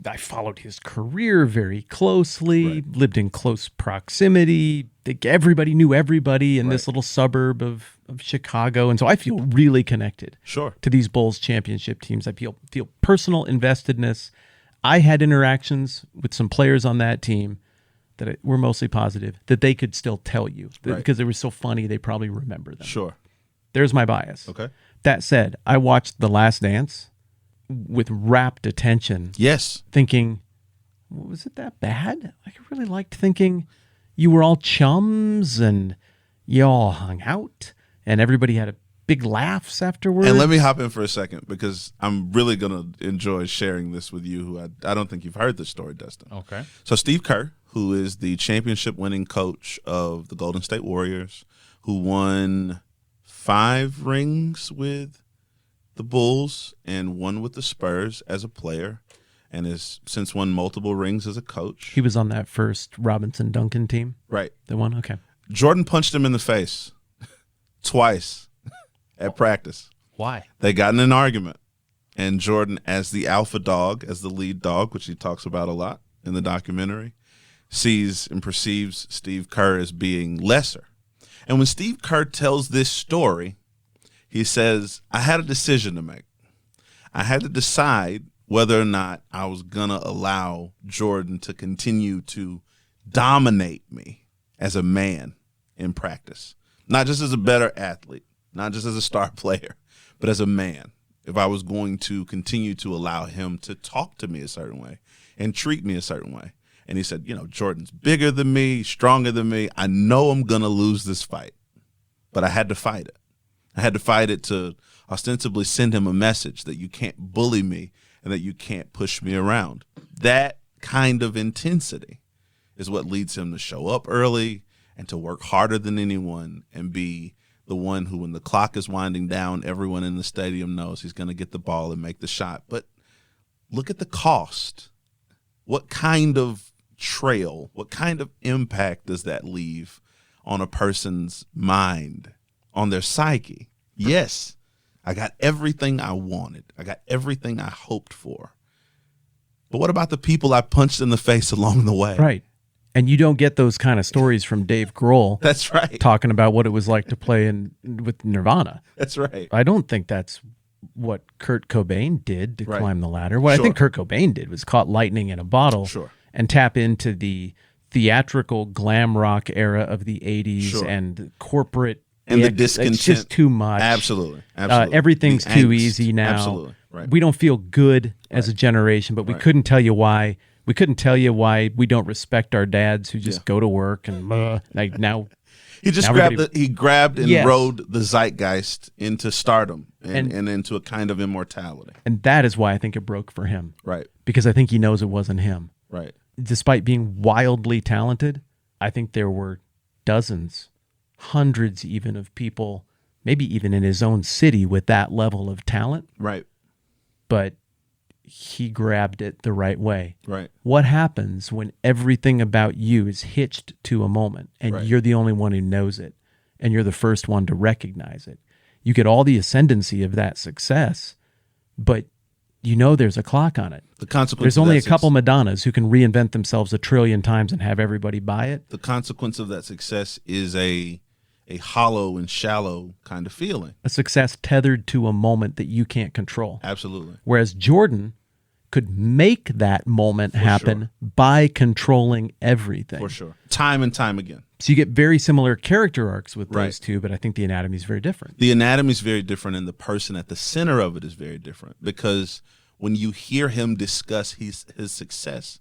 I followed his career very closely, Right. lived in close proximity. Think everybody knew everybody in this Right. little suburb of Chicago. And so I feel really connected Sure. to these Bulls championship teams. I feel personal investedness. I had interactions with some players on that team that were mostly positive that they could still tell you Right. because they were so funny they probably remember them. Sure. There's my bias. Okay. That said, I watched The Last Dance with rapt attention, Yes. thinking, was it that bad? I really liked thinking you were all chums and you all hung out and everybody had a big laughs afterwards. And let me hop in for a second because I'm really going to enjoy sharing this with you, who I don't think you've heard this story, Dustin. Okay. So Steve Kerr, who is the championship winning coach of the Golden State Warriors, who won 5 rings with the Bulls and 1 with the Spurs as a player, and has since won multiple rings as a coach. He was on that first Robinson Duncan team. Right. The one? Okay. Jordan punched him in the face twice at practice. Why? They got in an argument, and Jordan, as the alpha dog, as the lead dog, which he talks about a lot in the documentary, sees and perceives Steve Kerr as being lesser. And when Steve Kerr tells this story, he says, I had a decision to make. I had to decide whether or not I was going to allow Jordan to continue to dominate me as a man in practice, not just as a better athlete, not just as a star player, but as a man. If I was going to continue to allow him to talk to me a certain way and treat me a certain way. And he said, Jordan's bigger than me, stronger than me. I know I'm going to lose this fight, but I had to fight it. I had to fight it to ostensibly send him a message that you can't bully me and that you can't push me around. That kind of intensity is what leads him to show up early and to work harder than anyone and be the one who, when the clock is winding down, everyone in the stadium knows he's going to get the ball and make the shot. But look at the cost. What kind of trail, what kind of impact does that leave on a person's mind, on their psyche? Yes, I got everything I wanted. I got everything I hoped for. But what about the people I punched in the face along the way? Right. And you don't get those kind of stories from Dave Grohl That's right. talking about what it was like to play with Nirvana. That's right. I don't think that's what Kurt Cobain did to Right. climb the ladder. What I Sure. think Kurt Cobain did was caught lightning in a bottle Sure. and tap into the theatrical glam rock era of the 80s Sure. and corporate And the It's discontent. just too much. Absolutely. Absolutely. Everything's The too angst. easy now. Absolutely. Right. We don't feel good as a generation, but we Right. couldn't tell you why. We couldn't tell you why we don't respect our dads who just Yeah. go to work and like now. He just Now grabbed everybody- he grabbed and Yes. rode the zeitgeist into stardom And- and into a kind of immortality. And that is why I think it broke for him, Right. because I think he knows it wasn't him. Right. Despite being wildly talented, I think there were dozens, hundreds even of people, maybe even in his own city with that level of talent, Right. but he grabbed it the right way. Right. What happens when everything about you is hitched to a moment and Right. you're the only one who knows it and you're the first one to recognize it? You get all the ascendancy of that success, but you know there's a clock on it. The consequence. There's of only a that couple Madonnas who can reinvent themselves a trillion times and have everybody buy it. The consequence of that success is a hollow and shallow kind of feeling. A success tethered to a moment that you can't control. Absolutely. Whereas Jordan could make that moment happen by controlling everything. For sure. Time and time again. So you get very similar character arcs with those Right. two, but I think the anatomy is very different. The anatomy is very different, and the person at the center of it is very different, because when you hear him discuss his success,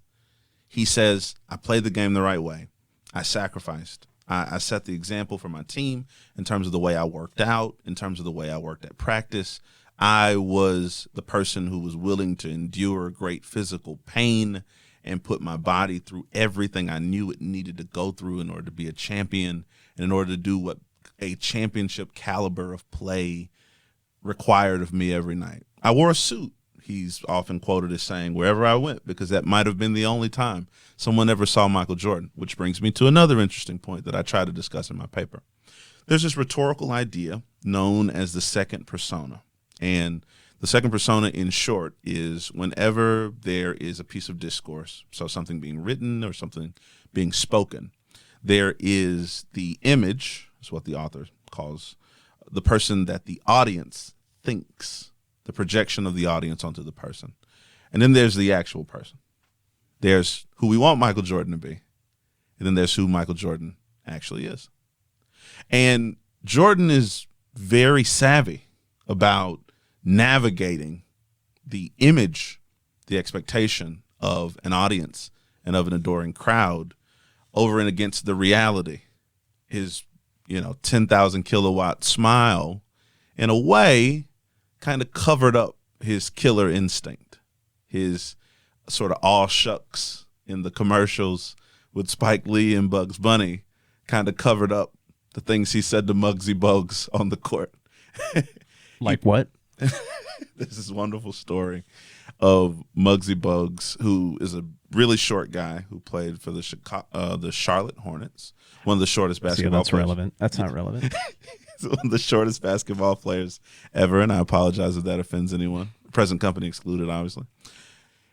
he says, I played the game the right way. I sacrificed. I set the example for my team in terms of the way I worked out, in terms of the way I worked at practice. I was the person who was willing to endure great physical pain and put my body through everything I knew it needed to go through in order to be a champion and in order to do what a championship caliber of play required of me every night. I wore a suit. He's often quoted as saying, wherever I went, because that might have been the only time someone ever saw Michael Jordan, which brings me to another interesting point that I try to discuss in my paper. There's this rhetorical idea known as the second persona. And the second persona, in short, is whenever there is a piece of discourse, so something being written or something being spoken, there is the image, is what the author calls the person that the audience thinks, the projection of the audience onto the person. And then there's the actual person. There's who we want Michael Jordan to be. And then there's who Michael Jordan actually is. And Jordan is very savvy about navigating the image, the expectation of an audience and of an adoring crowd over and against the reality. His, 10,000 kilowatt smile, in a way, kind of covered up his killer instinct, his sort of all shucks in the commercials with Spike Lee and Bugs Bunny, kind of covered up the things he said to Muggsy Bogues on the court. Like what? There's this wonderful story of Muggsy Bogues, who is a really short guy who played for the Charlotte Hornets, one of the shortest See, basketball that's players. relevant. That's not relevant. He's one of the shortest basketball players ever, and I apologize if that offends anyone. Present company excluded, obviously.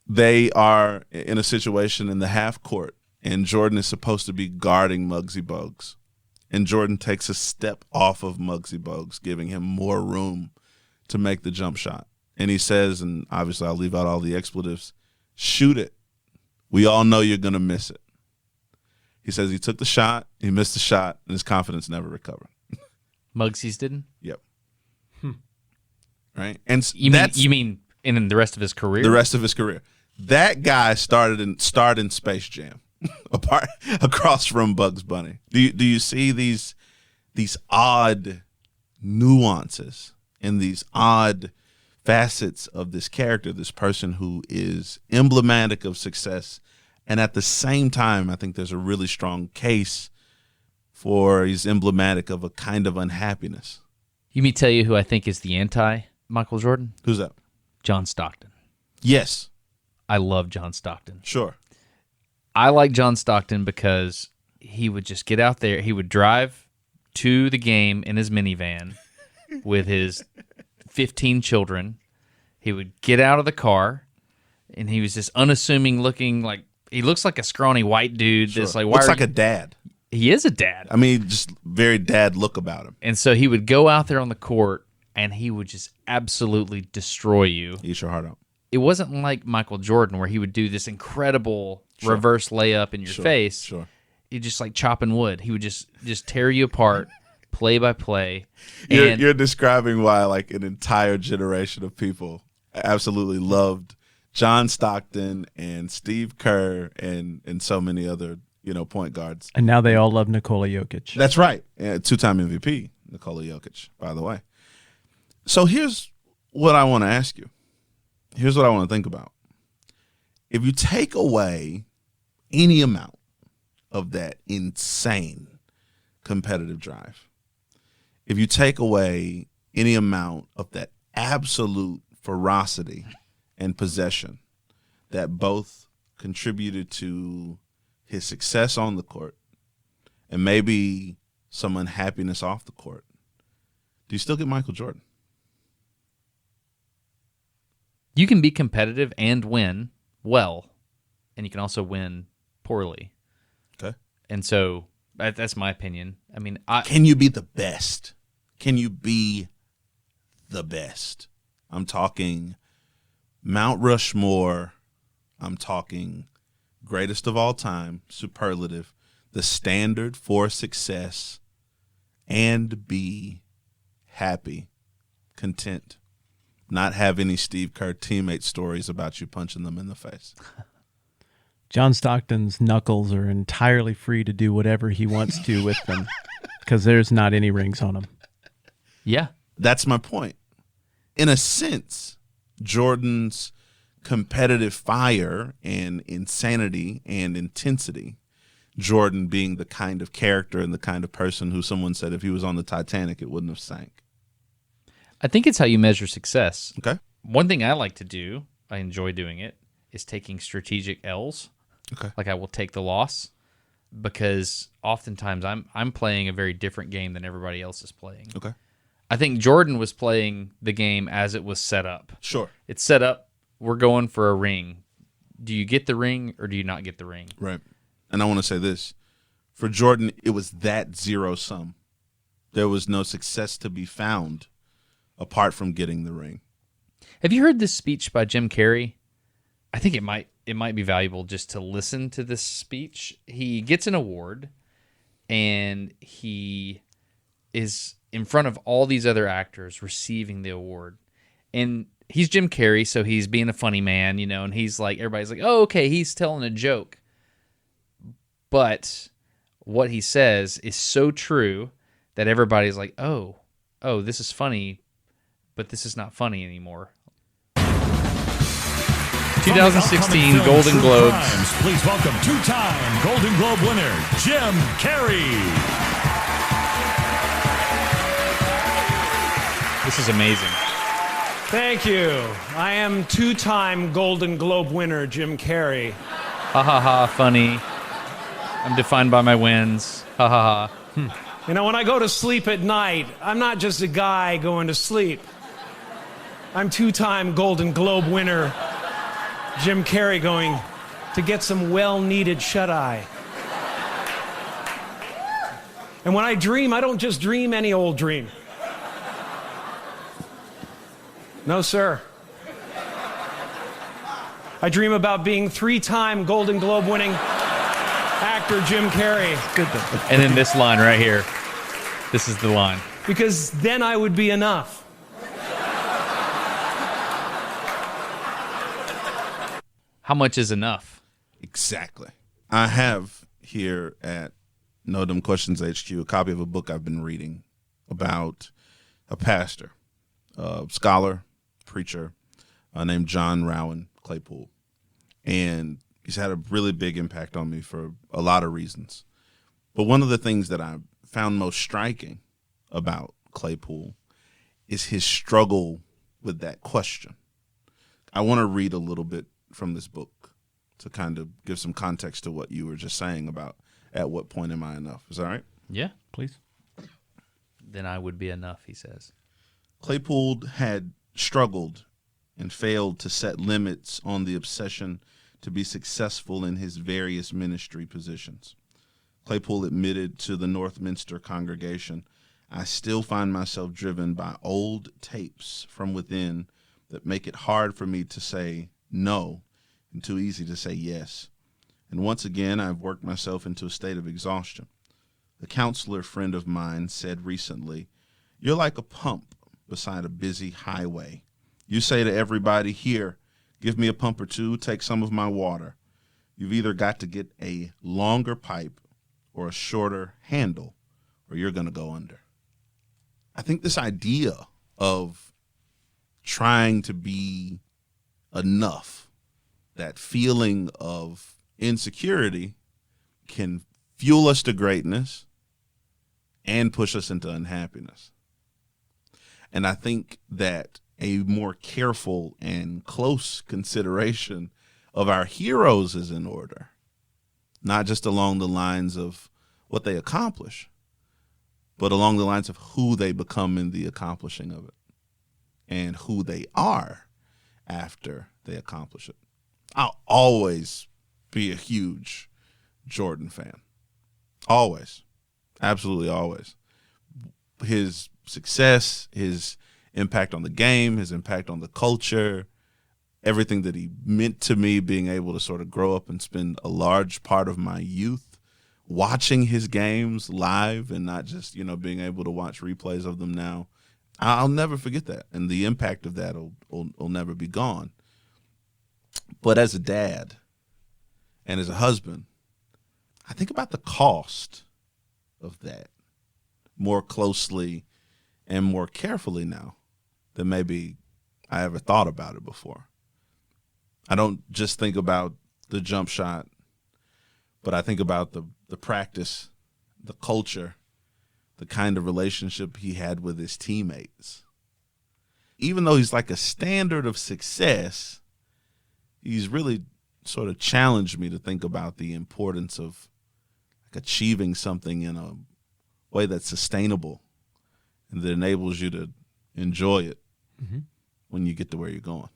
They are in a situation in the half court, and Jordan is supposed to be guarding Muggsy Bogues. And Jordan takes a step off of Muggsy Bogues, giving him more room to make the jump shot. And he says, and obviously I'll leave out all the expletives, shoot it. We all know you're going to miss it. He says he took the shot, he missed the shot, and his confidence never recovered. Muggsy's didn't. Yep. Right? And You that's mean in the rest of his career? the rest of his career. That guy starred in Space Jam, across from Bugs Bunny. Do you see these odd nuances and these odd facets of this character, this person who is emblematic of success, and at the same time, I think there's a really strong case for he's emblematic of a kind of unhappiness. You mean tell you who I think is the anti Michael Jordan? Who's that? John Stockton. Yes, I love John Stockton. sure. I like John Stockton because he would just get out there. He would drive to the game in his minivan with his 15 children. He would get out of the car, and he was this unassuming looking, like he looks like a scrawny white dude. Sure. That's like, why Looks are like a dad. he is a dad. I mean, just very dad look about him. And so he would go out there on the court and he would just absolutely destroy you. Eat your heart out. It wasn't like Michael Jordan where he would do this incredible reverse layup in your face. Sure. He just like chopping wood. He would just tear you apart, play by play. You're describing why like an entire generation of people absolutely loved John Stockton and Steve Kerr and so many other, point guards. And now they all love Nikola Jokic. That's right. Two-time MVP, Nikola Jokic, by the way. So here's what I want to ask you. Here's what I want to think about. If you take away any amount of that insane competitive drive, if you take away any amount of that absolute ferocity and possession that both contributed to his success on the court and maybe some unhappiness off the court, do you still get Michael Jordan? You can be competitive and win well, and you can also win poorly. Okay. And so that's my opinion. I mean, Can you be the best? Can you be the best? I'm talking Mount Rushmore. I'm talking greatest of all time, superlative, the standard for success, and be happy, content. Not have any Steve Kerr teammate stories about you punching them in the face. John Stockton's knuckles are entirely free to do whatever he wants to with them because there's not any rings on them. yeah. That's my point. In a sense, Jordan's competitive fire and insanity and intensity, Jordan being the kind of character and the kind of person who someone said if he was on the Titanic, it wouldn't have sank. I think it's how you measure success. Okay. One thing I like to do, I enjoy doing it, is taking strategic L's. Okay. Like I will take the loss because oftentimes I'm playing a very different game than everybody else is playing. Okay. I think Jordan was playing the game as it was set up. Sure. It's set up, we're going for a ring. Do you get the ring or do you not get the ring? Right. And I want to say this. For Jordan, it was that zero sum. There was no success to be found apart from getting the ring. Have you heard this speech by Jim Carrey? I think it might be valuable just to listen to this speech. He gets an award and he is in front of all these other actors receiving the award. And he's Jim Carrey, so he's being a funny man, and he's like, everybody's like, oh, okay, he's telling a joke. But what he says is so true that everybody's like, oh, this is funny, but this is not funny anymore. 2016 Golden Globes. Crimes, please welcome two-time Golden Globe winner, Jim Carrey. This is amazing. Thank you. I am two-time Golden Globe winner, Jim Carrey. Ha ha ha, funny. I'm defined by my wins. Ha ha ha. When I go to sleep at night, I'm not just a guy going to sleep. I'm two-time Golden Globe winner, Jim Carrey, going to get some well-needed shut-eye. And when I dream, I don't just dream any old dream. No, sir. I dream about being three-time Golden Globe winning actor Jim Carrey. Good. And then this line right here. This is the line. Because then I would be enough. How much is enough? Exactly. I have here at No Dumb Questions HQ a copy of a book I've been reading about a pastor, a scholar, preacher named John Rowan Claypool. And he's had a really big impact on me for a lot of reasons. But one of the things that I found most striking about Claypool is his struggle with that question. I want to read a little bit from this book to kind of give some context to what you were just saying about at what point am I enough. Is that all right? Yeah. Please. Then I would be enough, he says. Claypool had struggled and failed to set limits on the obsession to be successful in his various ministry positions. Claypool admitted to the Northminster congregation, "I still find myself driven by old tapes from within that make it hard for me to say no and too easy to say yes. And once again, I've worked myself into a state of exhaustion." A counselor friend of mine said recently, "You're like a pump beside a busy highway. You say to everybody, 'Here, give me a pump or two, take some of my water.' You've either got to get a longer pipe or a shorter handle, or you're going to go under." I think this idea of trying to be enough, that feeling of insecurity, can fuel us to greatness and push us into unhappiness. And I think that a more careful and close consideration of our heroes is in order, not just along the lines of what they accomplish, but along the lines of who they become in the accomplishing of it and who they are after they accomplish it. I'll always be a huge Jordan fan. Always. Absolutely always. His success, his impact on the game, his impact on the culture, everything that he meant to me, being able to sort of grow up and spend a large part of my youth watching his games live and not just, being able to watch replays of them now. I'll never forget that. And the impact of that will never be gone. But as a dad and as a husband, I think about the cost of that more closely and more carefully now than maybe I ever thought about it before. I don't just think about the jump shot, but I think about the practice, the culture, the kind of relationship he had with his teammates. Even though he's like a standard of success, he's really sort of challenged me to think about the importance of achieving something in a way that's sustainable and that enables you to enjoy it when you get to where you're going.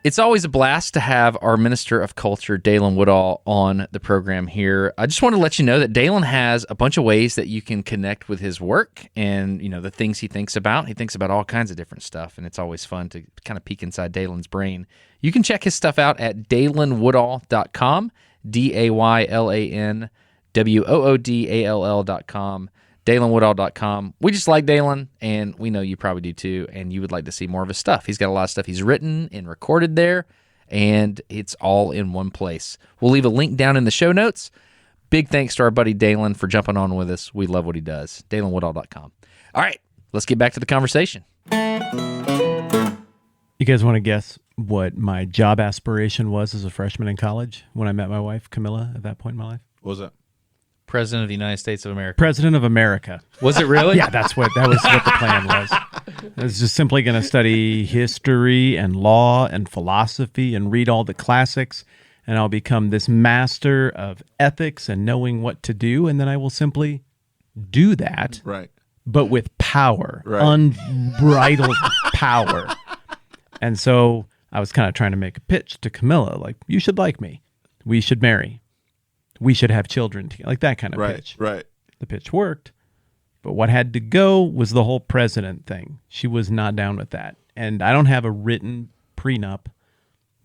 It's always a blast to have our Minister of Culture, Dalen Woodall, on the program here. I just want to let you know that Dalen has a bunch of ways that you can connect with his work and, the things he thinks about. He thinks about all kinds of different stuff, and it's always fun to kind of peek inside Dalen's brain. You can check his stuff out at dalenwoodall.com, DalenWoodall.com, DalenWoodall.com. We just like Dalen, and we know you probably do too, and you would like to see more of his stuff. He's got a lot of stuff he's written and recorded there, and it's all in one place. We'll leave a link down in the show notes. Big thanks to our buddy Dalen for jumping on with us. We love what he does. DalenWoodall.com. All right, let's get back to the conversation. You guys want to guess what my job aspiration was as a freshman in college when I met my wife, Camilla, at that point in my life? What was that? President of the United States of America. President of America. Was it really? Yeah, that was what the plan was. I was just simply going to study history and law and philosophy and read all the classics, and I'll become this master of ethics and knowing what to do, and then I will simply do that, Right. but with power, Right. unbridled power. And so I was kind of trying to make a pitch to Camilla, like, you should like me. We should marry. We should have children together, like that kind of pitch. Right. The pitch worked, but what had to go was the whole president thing. She was not down with that. And I don't have a written prenup,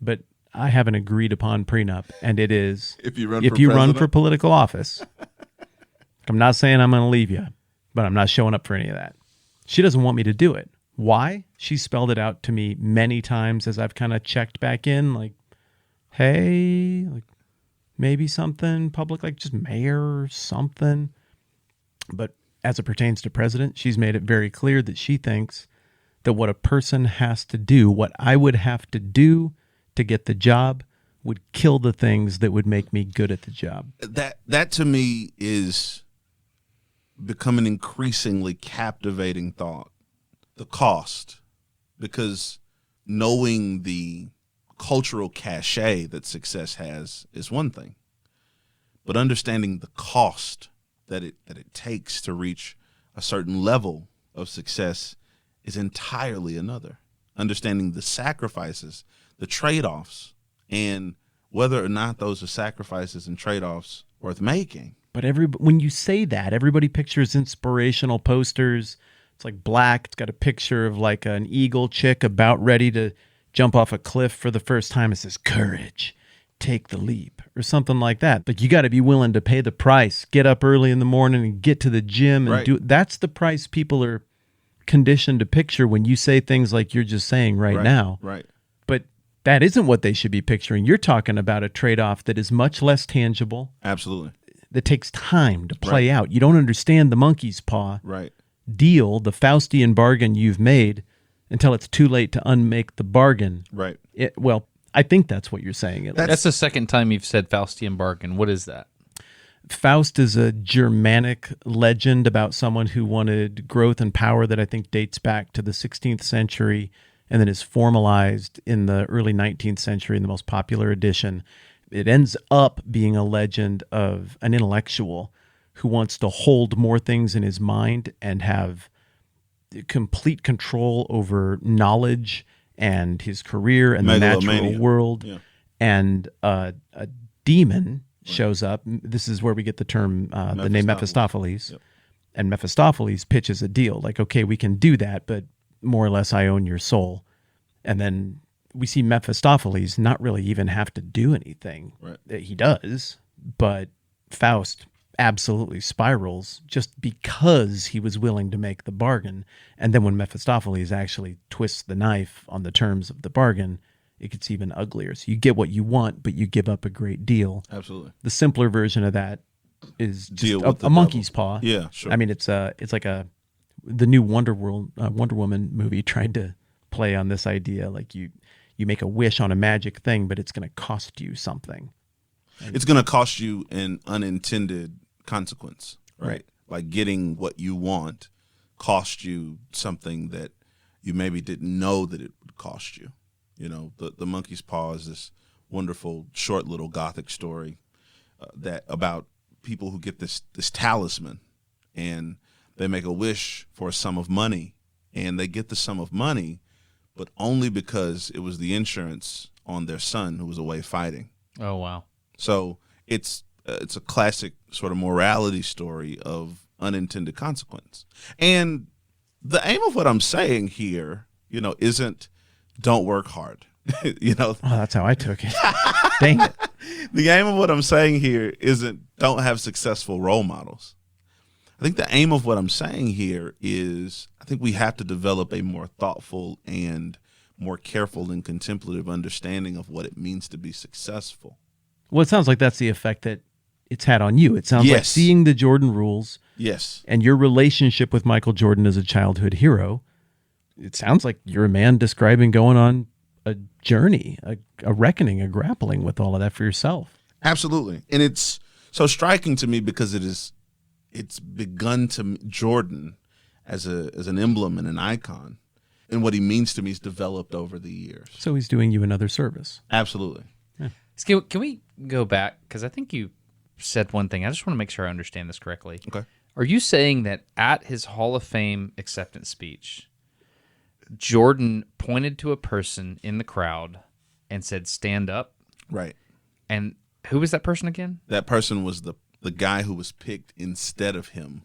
but I have an agreed upon prenup, and it is If you run for political office, I'm not saying I'm going to leave you, but I'm not showing up for any of that. She doesn't want me to do it. Why? She spelled it out to me many times as I've kind of checked back in, like, hey, like, maybe something public, like just mayor or something. But as it pertains to president, she's made it very clear that she thinks that what a person has to do, what I would have to do to get the job, would kill the things that would make me good at the job. That to me is become an increasingly captivating thought. The cost, because knowing the cultural cachet that success has is one thing, but understanding the cost that it takes to reach a certain level of success is entirely another. Understanding the sacrifices, the trade-offs and whether or not those are sacrifices and trade-offs worth making. But when you say that, everybody pictures inspirational posters. It's like black. It's got a picture of like an eagle chick about ready to jump off a cliff for the first time. It says, courage, take the leap, or something like that. Like, you got to be willing to pay the price, get up early in the morning and get to the gym and Right. do. That's the price people are conditioned to picture when you say things like you're just saying right now. Right. But that isn't what they should be picturing. You're talking about a trade-off that is much less tangible, Absolutely. that takes time to play out. You don't understand the monkey's paw Right. deal, the Faustian bargain you've made, until it's too late to unmake the bargain. Right. Well, I think that's what you're saying. That's the second time you've said Faustian bargain. What is that? Faust is a Germanic legend about someone who wanted growth and power that I think dates back to the 16th century and then is formalized in the early 19th century in the most popular edition. It ends up being a legend of an intellectual who wants to hold more things in his mind and have complete control over knowledge and his career and the natural Megalomania. world. Yeah. And a demon shows up. This is where we get the term, the name Mephistopheles. Yep. And Mephistopheles pitches a deal like, okay, we can do that, but more or less I own your soul. And then we see Mephistopheles not really even have to do anything. Right. He does, but Faust absolutely spirals just because he was willing to make the bargain. And then when Mephistopheles actually twists the knife on the terms of the bargain, it gets even uglier. So you get what you want, but you give up a great deal. Absolutely. The simpler version of that is Deal just with the a monkey's paw. Yeah, sure. I mean, it's like the new Wonder Woman movie tried to play on this idea. Like you make a wish on a magic thing, but it's going to cost you something. It's going to cost you an unintended consequence, right? Right. Like getting what you want cost you something that you maybe didn't know that it would cost you. You know, the monkey's paw is this wonderful short little Gothic story that about people who get this talisman and they make a wish for a sum of money and they get the sum of money, but only because it was the insurance on their son who was away fighting. Oh, wow. So it's a classic sort of morality story of unintended consequence. And the aim of what I'm saying here, you know, isn't don't work hard. You know, Oh, that's how I took it. Dang it. the aim of what I'm saying here isn't don't have successful role models. I think the aim of what I'm saying here is I think we have to develop a more thoughtful and more careful and contemplative understanding of what it means to be successful. Well, it sounds like that's the effect that it's had on you. It sounds like Yes. seeing the Jordan rules Yes. and your relationship with Michael Jordan as a childhood hero. It sounds like you're a man describing going on a journey, a reckoning, a grappling with all of that for yourself. Absolutely. And it's so striking to me because it's begun to Jordan as an emblem and an icon, and what he means to me is developed over the years. So he's doing you another service. Absolutely. Can we go back? Because I think you said one thing. I just want to make sure I understand this correctly. Okay. Are you saying that at his Hall of Fame acceptance speech, Jordan pointed to a person in the crowd and said, "Stand up"? Right. And who was that person again? That person was the guy who was picked instead of him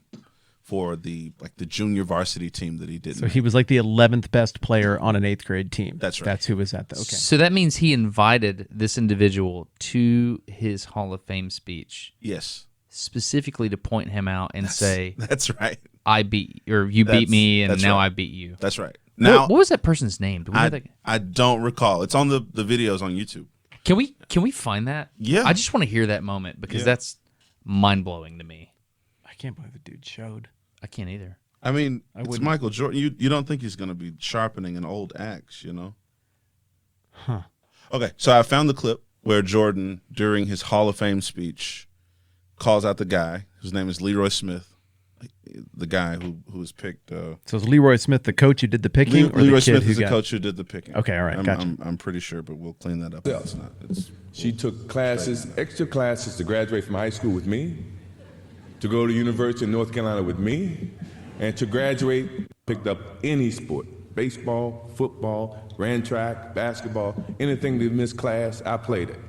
for the junior varsity team that he didn't. So he was like the 11th best player on an 8th grade team. That's right. That's who was at the, okay. So that means he invited this individual to his Hall of Fame speech Yes. specifically to point him out and say, That's right. "I beat you," or "You beat me, and that's now right. I beat you." That's right. Now What was that person's name? Do we know that? I don't recall. It's on the videos on YouTube. Can we find that? Yeah. I just want to hear that moment because that's mind blowing to me. I can't believe the dude showed. I can't either. I mean, it's wouldn't- Michael Jordan. You don't think he's going to be sharpening an old axe, you know? Huh. Okay, so I found the clip where Jordan, during his Hall of Fame speech, calls out the guy whose name is Leroy Smith, the guy who was picked. So is Leroy Smith the coach who did the picking? or Leroy the kid Smith who is the got- coach who did the picking. Okay, all right, gotcha. I'm pretty sure, but we'll clean that up. if It's not. She took classes, extra classes to graduate from high school with me, to go to University of North Carolina with me, and to graduate, picked up any sport. Baseball, football, ran track, basketball, anything that missed class, I played it.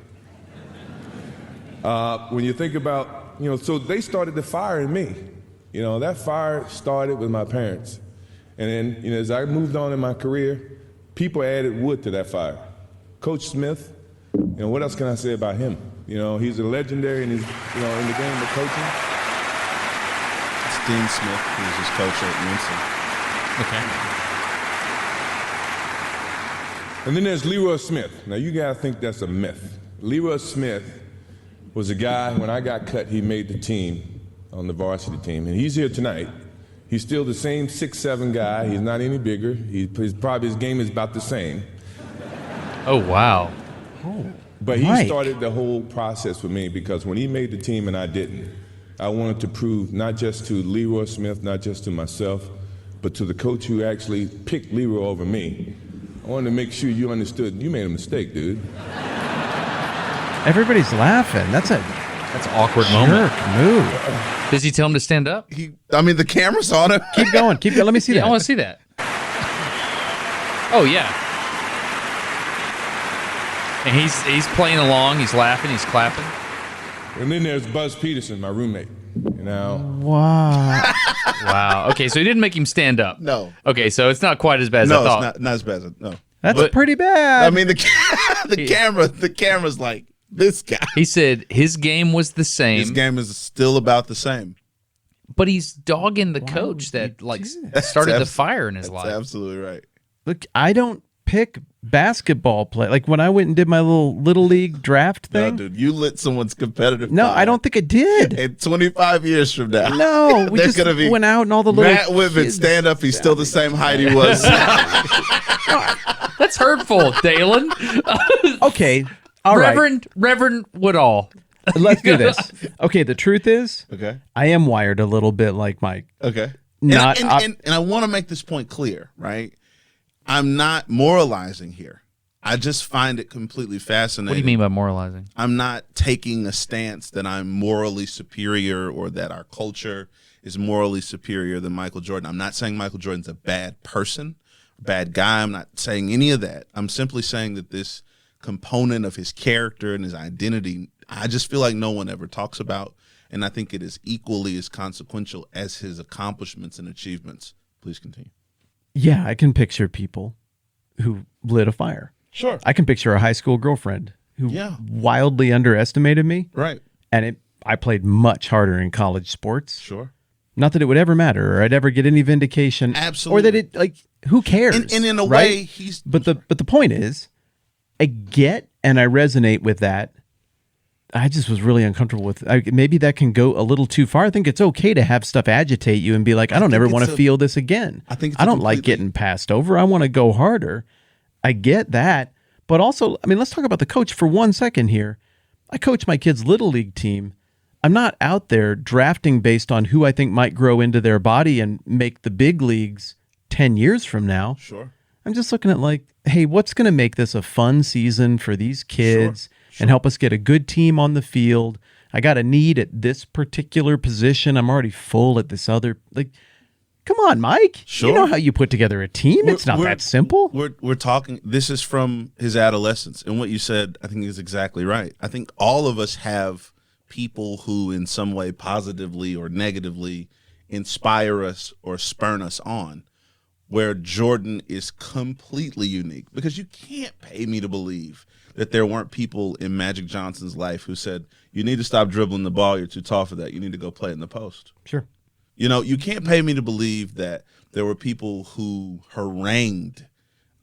When you think about, so they started the fire in me. That fire started with my parents. And then, as I moved on in my career, people added wood to that fire. Coach Smith, what else can I say about him? He's a legendary in the game of coaching. It's Dean Smith, who's his coach at Winston. Okay. And then there's Leroy Smith. Now, you got to think that's a myth. Leroy Smith was a guy, when I got cut, he made the team on the varsity team. And he's here tonight. He's still the same 6'7" guy. He's not any bigger. His game is about the same. Oh, wow. But he Mike. started the whole process with me because when he made the team and I didn't, I wanted to prove not just to Leroy Smith, not just to myself, but to the coach who actually picked Leroy over me. I wanted to make sure you understood you made a mistake, dude. Everybody's laughing. That's an Awkward moment. move. Does he tell him to stand up? The camera's on him. Keep going. Keep going. Let me see Yeah, that. I want to see that. Oh yeah. And he's playing along. He's laughing. He's clapping. And then there's Buzz Peterson, my roommate. Wow. Wow. Okay, so he didn't make him stand up. No. Okay, so it's not quite as bad as I No, thought. it's not as bad as no. That's pretty bad. The camera's like this guy. He said his game was the same, His game is still about the same. but he's dogging the coach that started the fire in his That's life. absolutely right. Look, I don't pick basketball play. Like when I went and did my little league draft No, thing. dude, you lit someone's competitive. No, fire. I don't think I did. And 25 years from now, No, we they're just gonna be went out and all the little Matt Whitman kids- stand up. He's still the same height he was. That's hurtful, Dalen. Okay, all right. Reverend Woodall. Let's do this. Okay, the truth is, Okay. I am wired a little bit like Mike. Okay. Not and I want to make this point clear, right? I'm not moralizing here. I just find it completely fascinating. What do you mean by moralizing? I'm not taking a stance that I'm morally superior or that our culture is morally superior than Michael Jordan. I'm not saying Michael Jordan's a bad person, bad guy. I'm not saying any of that. I'm simply saying that this component of his character and his identity, I just feel like no one ever talks about. And I think it is equally as consequential as his accomplishments and achievements. Please continue. Yeah, I can picture people who lit a fire. Sure. I can picture a high school girlfriend who Yeah. wildly underestimated me, Right. and I played much harder in college sports. Sure. Not that it would ever matter, or I'd ever get any vindication, Absolutely. or that it who cares? And in a right? way, he's But the point is, I get and I resonate with that. I just was really uncomfortable with. Maybe that can go a little too far. I think it's okay to have stuff agitate you and be like, I don't ever want to feel this again. I think it's I a don't like completely- getting passed over. I want to go harder. I get that, but also, let's talk about the coach for 1 second here. I coach my kids' little league team. I'm not out there drafting based on who I think might grow into their body and make the big leagues 10 years from now. Sure. I'm just looking at like, hey, what's going to make this a fun season for these kids and help us get a good team on the field? I got a need at this particular position. I'm already full at this other. Like, come on, Mike. Sure. You know how you put together a team. It's not that simple. We're talking. This is from his adolescence, and what you said, I think, is exactly right. I think all of us have people who, in some way, positively or negatively, inspire us or spurn us on. Where Jordan is completely unique, because you can't pay me to believe that there weren't people in Magic Johnson's life who said, you need to stop dribbling the ball. You're too tall for that. You need to go play in the post. Sure. You can't pay me to believe that there were people who harangued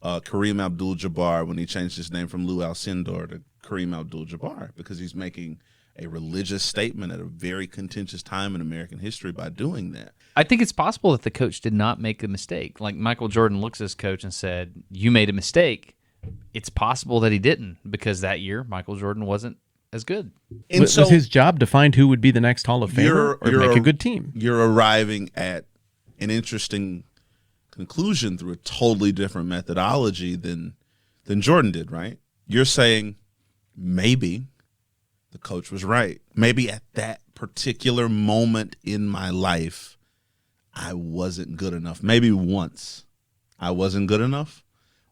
Kareem Abdul-Jabbar when he changed his name from Lou Alcindor to Kareem Abdul-Jabbar, because he's making a religious statement at a very contentious time in American history by doing that. I think it's possible that the coach did not make a mistake. Like Michael Jordan looks at his coach and said, "You made a mistake." It's possible that he didn't, because that year Michael Jordan wasn't as good. And Was his job to find who would be the next Hall of Famer or make a good team? You're arriving at an interesting conclusion through a totally different methodology than Jordan did, right? You're saying maybe the coach was right. Maybe at that particular moment in my life, I wasn't good enough. Maybe once I wasn't good enough.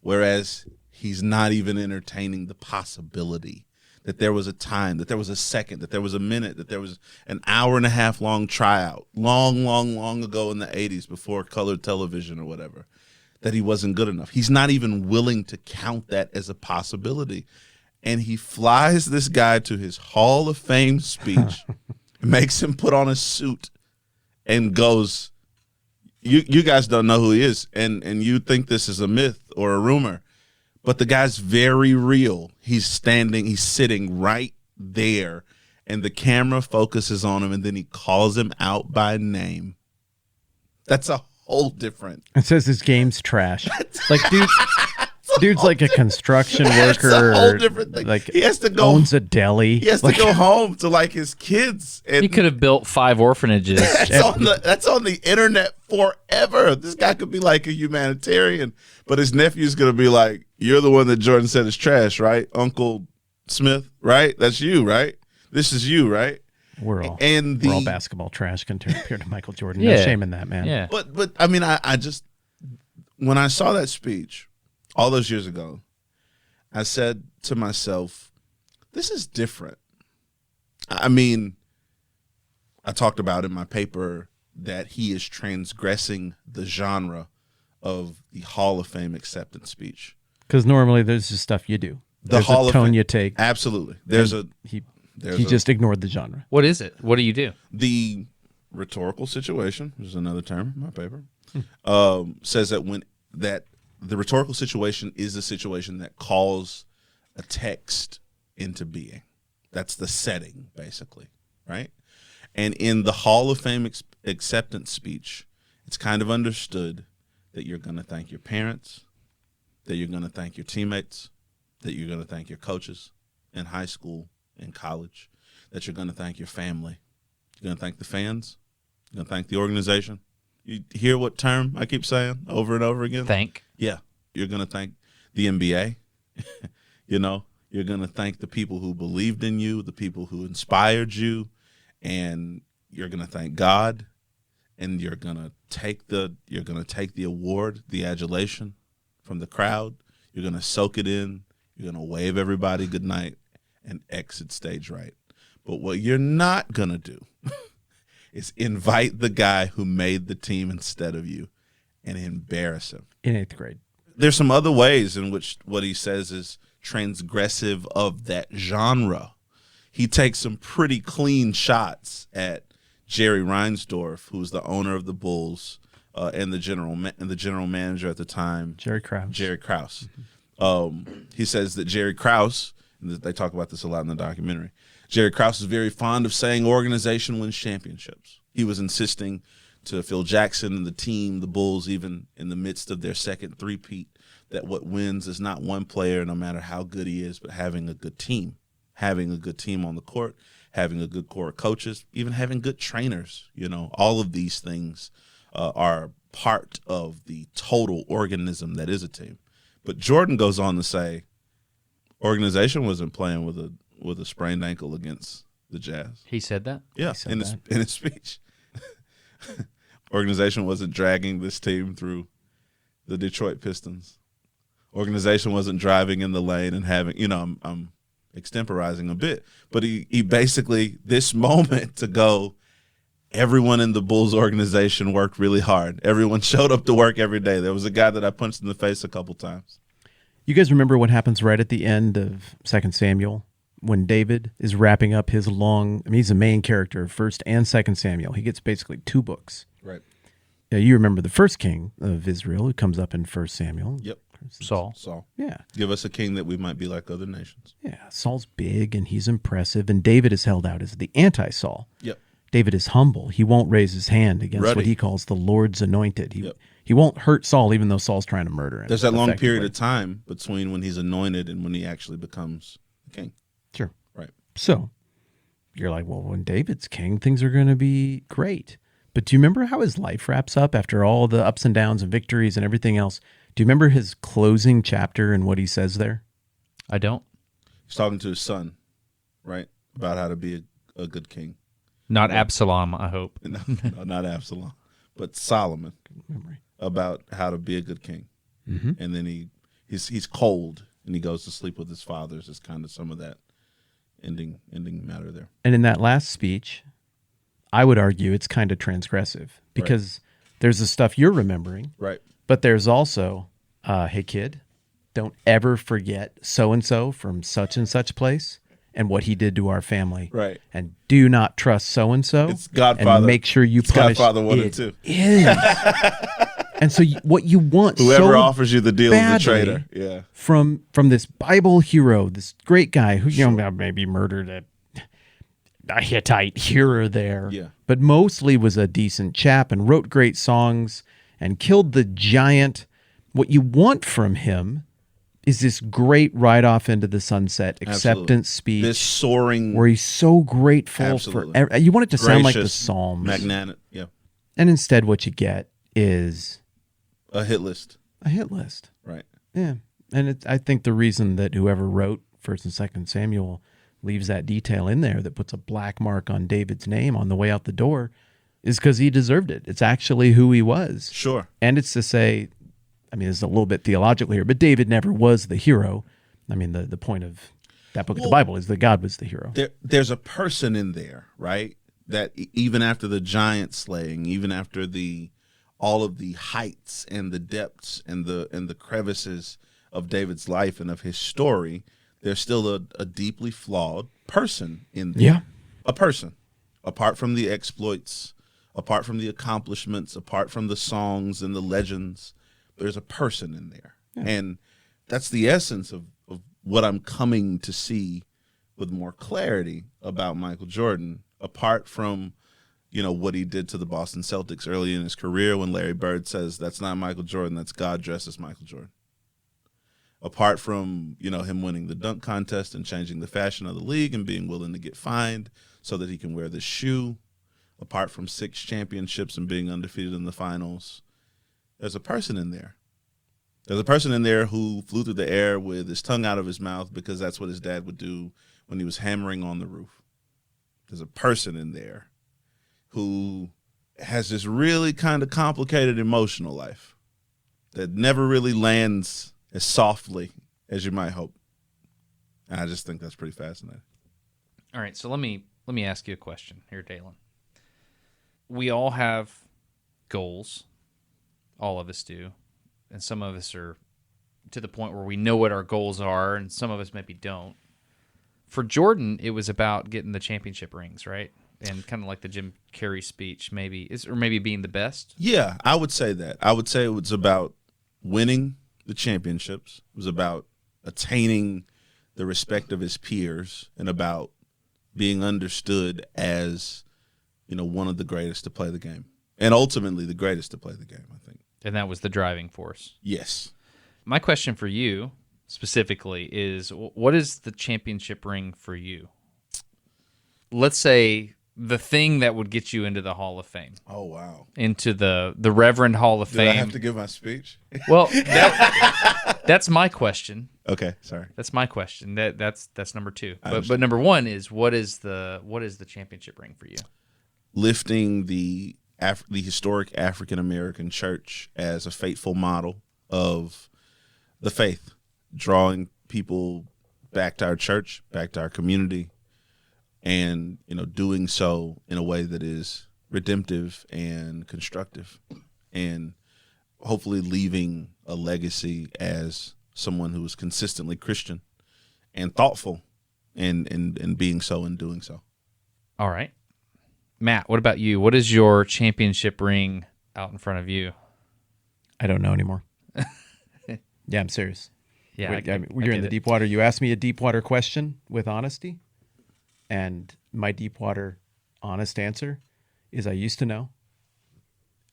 Whereas he's not even entertaining the possibility that there was a time, that there was a second, that there was a minute, that there was an hour and a half long tryout, long ago in the 80s before colored television or whatever, that he wasn't good enough. He's not even willing to count that as a possibility. And he flies this guy to his Hall of Fame speech, makes him put on a suit, and goes, you guys don't know who he is, and you think this is a myth or a rumor, but the guy's very real. He's sitting right there, and the camera focuses on him, and then he calls him out by name. That's a whole different. It says his game's trash. Like, dude's like a construction worker. That's a whole different thing. Like, he has to go, owns a deli. He has to go home to like his kids. And He could have built 5 orphanages. that's on the internet forever. This guy could be like a humanitarian, but his nephew's gonna be like, "You're the one that Jordan said is trash, right, Uncle Smith? Right? That's you, right? This is you, right?" We're all basketball trash compared to Michael Jordan. No Yeah. shame in that, man. Yeah. But I mean, I just, when I saw that speech all those years ago, I said to myself, this is different. I mean, I talked about in my paper that he is transgressing the genre of the Hall of Fame acceptance speech. Because normally there's just stuff you do. The There's Hall a of tone Fame. you take. Absolutely. He just ignored the genre. What is it? What do you do? The rhetorical situation, which is another term in my paper, says that the rhetorical situation is a situation that calls a text into being. That's the setting, basically, right? And in the Hall of Fame acceptance speech, it's kind of understood that you're going to thank your parents, that you're going to thank your teammates, that you're going to thank your coaches in high school and college, that you're going to thank your family. You're going to thank the fans. You're going to thank the organization. You hear what term I keep saying over and over again? Thank. Yeah. You're going to thank the NBA. You know, you're going to thank the people who believed in you, the people who inspired you, and you're going to thank God, and you're going to take the award, the adulation from the crowd. You're going to soak it in. You're going to wave everybody good night and exit stage right. But what you're not going to do is invite the guy who made the team instead of you and embarrass him. In 8th grade. There's some other ways in which what he says is transgressive of that genre. He takes some pretty clean shots at Jerry Reinsdorf, who's the owner of the Bulls and the general manager at the time, Jerry Krause. He says that Jerry Krause, and they talk about this a lot in the documentary, Jerry Krause is very fond of saying organization wins championships. He was insisting to Phil Jackson and the team, the Bulls, even in the midst of their second three-peat, that what wins is not one player, no matter how good he is, but having a good team on the court, having a good core of coaches, even having good trainers. You know, all of these things are part of the total organism that is a team. But Jordan goes on to say, organization wasn't playing with a sprained ankle against the Jazz. He said that? Yeah, said in his speech. Organization wasn't dragging this team through the Detroit Pistons. Organization wasn't driving in the lane and having, I'm extemporizing a bit, but he basically, this moment to go, everyone in the Bulls organization worked really hard. Everyone showed up to work every day. There was a guy that I punched in the face a couple times. You guys remember what happens right at the end of 2 Samuel when David is wrapping up his he's the main character of 1 and 2 Samuel. He gets basically 2 books. Right. You remember the first king of Israel who comes up in 1 Samuel. Yep. Saul. Yeah. Give us a king that we might be like other nations. Yeah. Saul's big and he's impressive, and David is held out as the anti-Saul. Yep. David is humble. He won't raise his hand against Ready. what he calls the Lord's anointed. Yep. He won't hurt Saul even though Saul's trying to murder him. There's that long period effectively. of time between when he's anointed and when he actually becomes king. Sure. Right. So you're like, well, when David's king, things are going to be great. But do you remember how his life wraps up after all the ups and downs and victories and everything else? Do you remember his closing chapter and what he says there? I don't. He's talking to his son, right, about how to be a good king. Not Absalom, I hope. No, not Absalom, but Solomon, about how to be a good king. and then he's cold and he goes to sleep with his fathers. Is kind of some of that ending matter there. And in that last speech, I would argue it's kind of transgressive because there's the stuff you're remembering, Right. but there's also, hey kid, don't ever forget so-and-so from such and such place and what he did to our family. Right. And do not trust so-and-so. It's Godfather. And make sure you It's punish Godfather 1 and it 2. is. And so what you want Whoever so offers you the deal is the badly traitor. Yeah. from this Bible hero, this great guy who maybe murdered a Hittite here or there, Yeah. but mostly was a decent chap and wrote great songs and killed the giant. What you want from him is this great ride off into the sunset acceptance Absolutely. speech This soaring, where he's so grateful Absolutely. for you want it to sound like the gracious, Psalms. magnanimous. Yeah. And instead what you get is A hit list. a hit list. Right. Yeah, and I think the reason that whoever wrote 1st and 2nd Samuel leaves that detail in there that puts a black mark on David's name on the way out the door is because he deserved it. It's actually who he was. Sure. And it's to say, I mean, it's a little bit theological here, but David never was the hero. I mean, the point of that book of the Bible is that God was the hero. There's a person in there, right? That even after the giant slaying, even after all of the heights and the depths and the crevices of David's life and of his story, there's still a deeply flawed person in there. Yeah. A person. Apart from the exploits, apart from the accomplishments, apart from the songs and the legends, there's a person in there. Yeah. And that's the essence of what I'm coming to see with more clarity about Michael Jordan, apart from what he did to the Boston Celtics early in his career when Larry Bird says, that's not Michael Jordan, that's God dressed as Michael Jordan. Apart from, him winning the dunk contest and changing the fashion of the league and being willing to get fined so that he can wear this shoe. Apart from 6 championships and being undefeated in the finals, there's a person in there. There's a person in there who flew through the air with his tongue out of his mouth because that's what his dad would do when he was hammering on the roof. There's a person in there who has this really kind of complicated emotional life that never really lands as softly as you might hope. And I just think that's pretty fascinating. All right, so let me ask you a question here, Dalen. We all have goals. All of us do. And some of us are to the point where we know what our goals are, and some of us maybe don't. For Jordan, it was about getting the championship rings, right? And kind of like the Jim Carrey speech, maybe being the best. Yeah, I would say that. I would say it was about winning the championships. It was about attaining the respect of his peers and about being understood as, one of the greatest to play the game. And ultimately the greatest to play the game, I think. And that was the driving force. Yes. My question for you specifically is, what is the championship ring for you? Let's say the thing that would get you into the Hall of Fame. Oh, wow. Into the Reverend Hall of Did Fame. I have to give my speech? Well, that's my question. Okay, sorry. That's my question. That's number 2. But number 1 is what is the championship ring for you? Lifting the historic African American church as a faithful model of the faith, drawing people back to our church, back to our community, and doing so in a way that is redemptive and constructive, and hopefully leaving a legacy as someone who is consistently Christian and thoughtful, and being so and doing so. All right, Matt, what about you? What is your championship ring out in front of you? I don't know anymore. Yeah, I'm serious. Yeah, you're in the deep water. You asked me a deep water question with honesty, and my deep water honest answer is I used to know,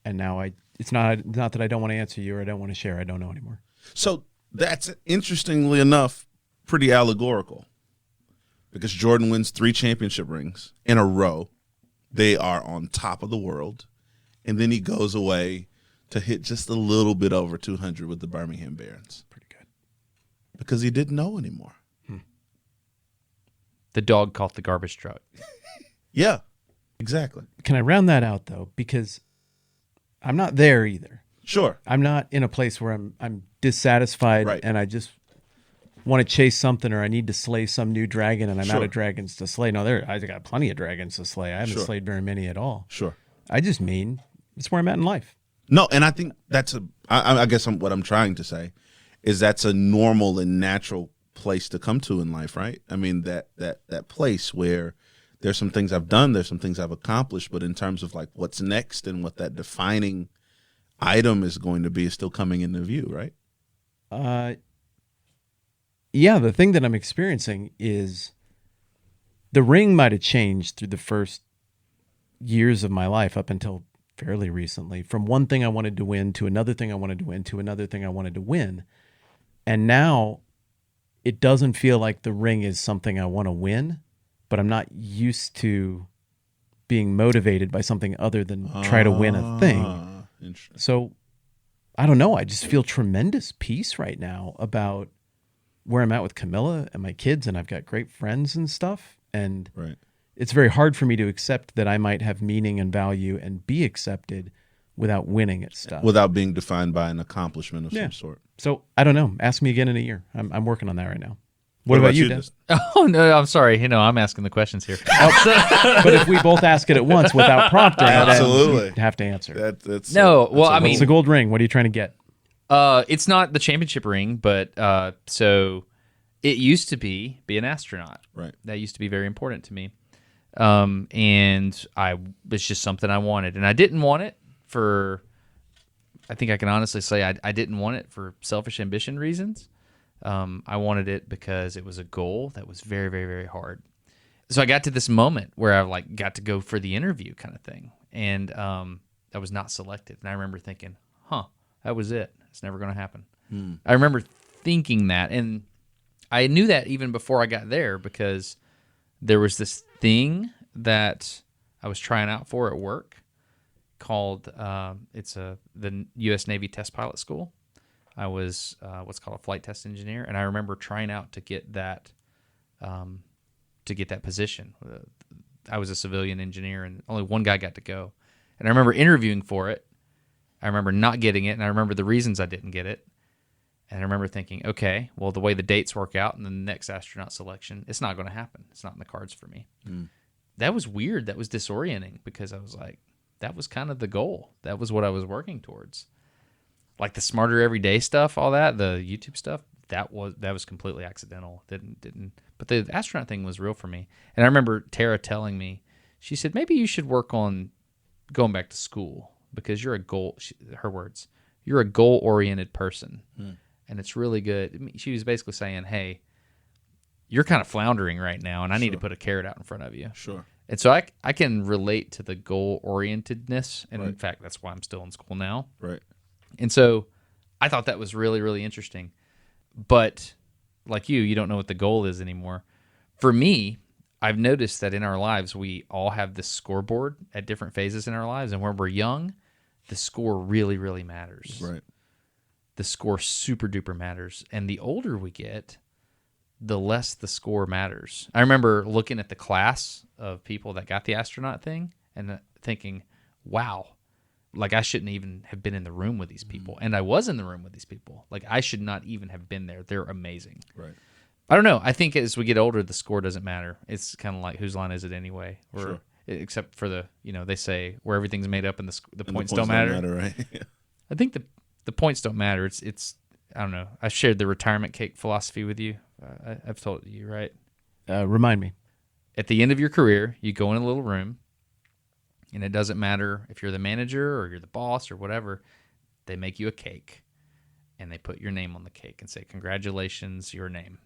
and now it's not that I don't want to answer you or I don't want to share. I don't know anymore. So that's, interestingly enough, pretty allegorical, because Jordan wins 3 championship rings in a row. They are on top of the world, and then he goes away to hit just a little bit over 200 with the Birmingham Barons. Pretty good. Because he didn't know anymore. The dog caught the garbage truck. Yeah, exactly. Can I round that out, though? Because I'm not there either. Sure. I'm not in a place where I'm dissatisfied Right. and I just want to chase something or I need to slay some new dragon and I'm out Sure. of dragons to slay. No, I got plenty of dragons to slay. I haven't Sure. slayed very many at all. Sure. I just mean it's where I'm at in life. No, and I think I guess what I'm trying to say is that's a normal and natural place to come to in life, right? I mean, that place where there's some things I've done, there's some things I've accomplished, but in terms of like what's next and what that defining item is going to be is still coming into view, right? Yeah, the thing that I'm experiencing is the ring might have changed through the first years of my life up until fairly recently, from one thing I wanted to win to another thing I wanted to win to another thing I wanted to win. And now it doesn't feel like the ring is something I want to win, but I'm not used to being motivated by something other than try to win a thing. Interesting. So I don't know. I just feel tremendous peace right now about where I'm at with Camilla and my kids, and I've got great friends and stuff. And Right. it's very hard for me to accept that I might have meaning and value and be accepted without winning at stuff. Without being defined by an accomplishment of Yeah. some sort. So I don't know. Ask me again in a year. I'm working on that right now. What about you, Dan? Just- Oh no, I'm sorry. I'm asking the questions here. But if we both ask it at once without prompting, Absolutely. then you have to answer. That's No, that's well, I a- mean- It's a gold ring. What are you trying to get? It's not the championship ring, but so it used to be an astronaut. right. That used to be very important to me. And it's just something I wanted, and I didn't want it for. I think I can honestly say I didn't want it for selfish ambition reasons. I wanted it because it was a goal that was very, very, very hard. So I got to this moment where I got to go for the interview kind of thing, and I was not selected. And I remember thinking, that was it. It's never going to happen. I remember thinking that, and I knew that even before I got there because there was this thing that I was trying out for at work called the U.S. Navy Test Pilot School. I was what's called a flight test engineer, and I remember trying out to get that position. I was a civilian engineer, and only one guy got to go. And I remember interviewing for it. I remember not getting it, and I remember the reasons I didn't get it. And I remember thinking, okay, well, the way the dates work out in the next astronaut selection, it's not going to happen. It's not in the cards for me. That was weird. That was disorienting because I was like, that was kind of the goal. That was what I was working towards. Like the Smarter Everyday stuff, all that, the YouTube stuff, that was completely accidental. Didn't. But the astronaut thing was real for me. And I remember Tara telling me, she said, maybe you should work on going back to school because you're her words, you're a goal-oriented person. And it's really good. I mean, she was basically saying, hey, you're kind of floundering right now, and I need to put a carrot out in front of you. Sure. And so I can relate to the goal-orientedness, and in fact, that's why I'm still in school now. Right. And so I thought that was really, really interesting. But like you don't know what the goal is anymore. For me, I've noticed that in our lives, we all have this scoreboard at different phases in our lives, and when we're young, the score really, really matters. Right. The score super duper matters. And the older we get, the less the score matters. I remember looking at the class of people that got the astronaut thing and thinking, wow, like I shouldn't even have been in the room with these people. And I was in the room with these people. Like I should not even have been there. They're amazing. Right. I don't know. I think as we get older, the score doesn't matter. It's kind of like whose line is it anyway? Or, Sure. Except for they say where everything's made up and the And points don't matter. right? I think the points don't matter. It's I don't know. I shared the retirement cake philosophy with you. I've told you, right? Remind me. At the end of your career, you go in a little room, and it doesn't matter if you're the manager or you're the boss or whatever. They make you a cake, and they put your name on the cake and say, "Congratulations, your name."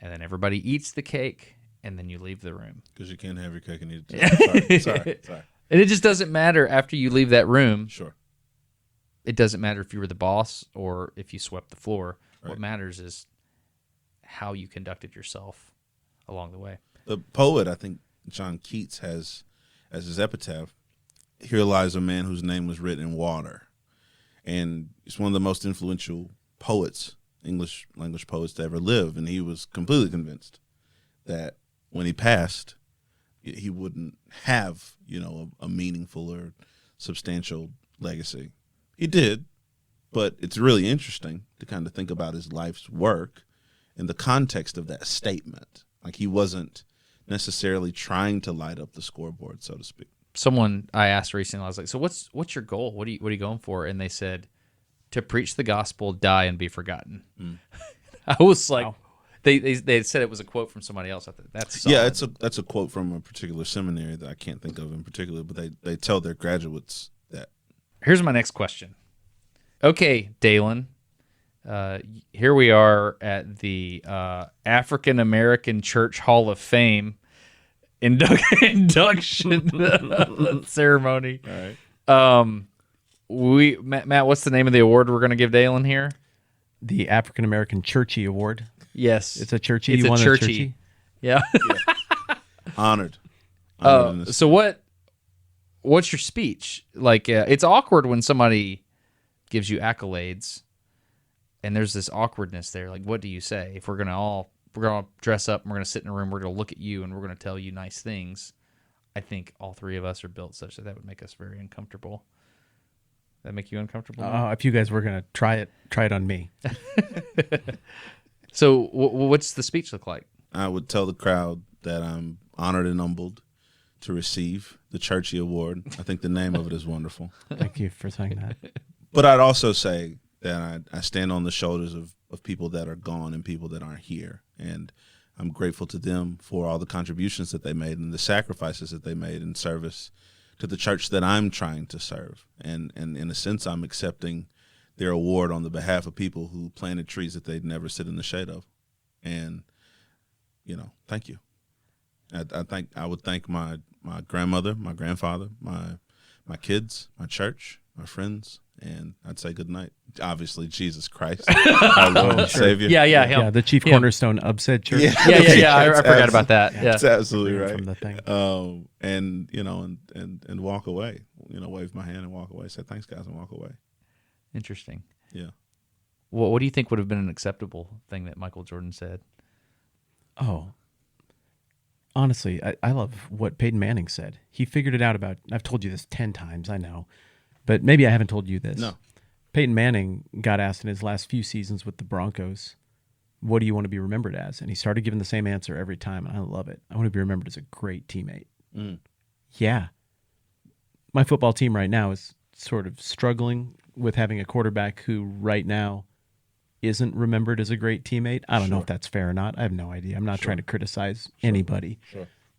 And then everybody eats the cake, and then you leave the room. Because you can't have your cake and eat it. Sorry. And it just doesn't matter after you leave that room. Sure. It doesn't matter if you were the boss or if you swept the floor. Right. What matters is how you conducted yourself along the way. The poet, I think John Keats has as his epitaph, "Here lies a man whose name was written in water." And he's one of the most influential poets, English language poets to ever live. And he was completely convinced that when he passed, he wouldn't have, a meaningful or substantial legacy. He did, But it's really interesting to kind of think about his life's work in the context of that statement. Like, he wasn't necessarily trying to light up the scoreboard, so to speak. Someone I asked recently, I was like, "So what's your goal? What are you going for?" And they said, "To preach the gospel, die, and be forgotten." I was like, Wow. they said it was a quote from somebody else. I thought that's solid. Yeah, that's a quote from a particular seminary that I can't think of in particular, but they tell their graduates that. Here's my next question. Okay, Dalen, here we are at the African American Church Hall of Fame induction ceremony. All right. Matt, what's the name of the award we're going to give Dalen here? The African American Churchy Award. Yes, It's a Churchy. It's You a won Churchy. Yeah. Honored. Honored in this. So what's your speech? Like, it's awkward when somebody gives you accolades, and there's this awkwardness there. Like, what do you say? If we're gonna dress up and we're gonna sit in a room, we're gonna look at you and we're gonna tell you nice things. I think all three of us are built such that would make us very uncomfortable. That make you uncomfortable? If you guys were gonna try it on me. So what's the speech look like? I would tell the crowd that I'm honored and humbled to receive the Churchy Award. I think the name of it is wonderful. Thank you for saying that. But I'd also say that I stand on the shoulders of people that are gone and people that aren't here. And I'm grateful to them for all the contributions that they made and the sacrifices that they made in service to the church that I'm trying to serve. And in a sense, I'm accepting their award on the behalf of people who planted trees that they'd never sit in the shade of. And, thank you. I would thank my grandmother, my grandfather, my kids, my church, my friends, and I'd say good night. Obviously, Jesus Christ, our Lord and Savior. Yeah, Yeah, the chief cornerstone of said church. Yeah. I forgot about that. Yeah. That's absolutely right. From the thing. And and walk away. Wave my hand and walk away. Say thanks, guys, and walk away. Interesting. Yeah. What do you think would have been an acceptable thing that Michael Jordan said? Oh, honestly, I love what Peyton Manning said. He figured it out I've told you this 10 times, I know, but maybe I haven't told you this. No. Peyton Manning got asked in his last few seasons with the Broncos, what do you want to be remembered as? And he started giving the same answer every time, and I love it. I want to be remembered as a great teammate. Yeah. My football team right now is sort of struggling with having a quarterback who right now isn't remembered as a great teammate. I don't know if that's fair or not. I have no idea. I'm not trying to criticize anybody.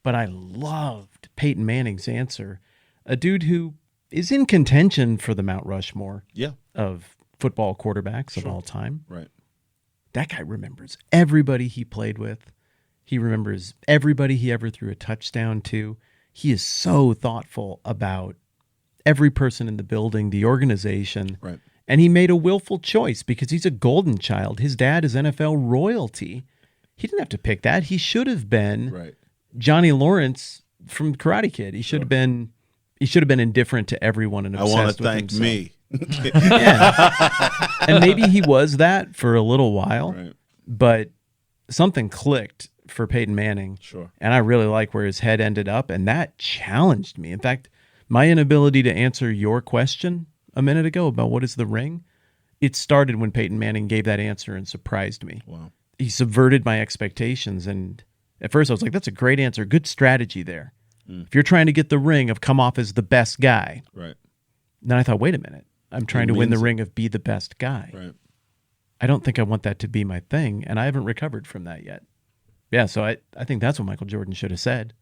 But I loved Peyton Manning's answer. A dude who is in contention for the Mount Rushmore of football quarterbacks of all time. Right. That guy remembers everybody he played with. He remembers everybody he ever threw a touchdown to. He is so thoughtful about every person in the building, the organization. Right. And he made a willful choice because he's a golden child. His dad is NFL royalty. He didn't have to pick that. He should have been Johnny Lawrence from Karate Kid. He should have been indifferent to everyone and obsessed I want with to thank himself. me. And maybe he was that for a little while, Right. but something clicked for Peyton Manning. Sure. And I really like where his head ended up, and that challenged me. In fact, my inability to answer your question a minute ago about what is the ring, it started when Peyton Manning gave that answer and surprised me. Wow. He subverted my expectations, and at first I was like, that's a great answer, good strategy there. If you're trying to get the ring of come off as the best guy, Right. then I thought, wait a minute, I'm trying to win the means it. ring of be the best guy. Right. I don't think I want that to be my thing, and I haven't recovered from that yet. Yeah, so I think that's what Michael Jordan should have said.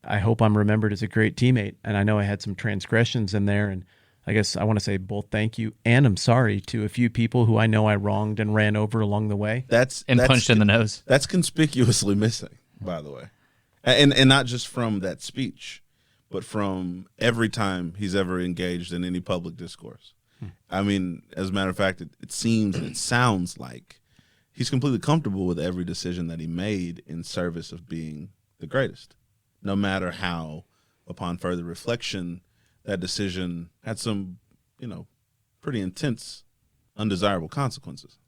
I hope I'm remembered as a great teammate, and I know I had some transgressions in there, and I guess I want to say both thank you and I'm sorry to a few people who I know I wronged and ran over along the way. That's Punched in the nose. That's conspicuously missing, by the way, and not just from that speech, but from every time he's ever engaged in any public discourse. I mean, as a matter of fact, it seems and it sounds like he's completely comfortable with every decision that he made in service of being the greatest, no matter how, upon further reflection, that decision had some, pretty intense, undesirable consequences.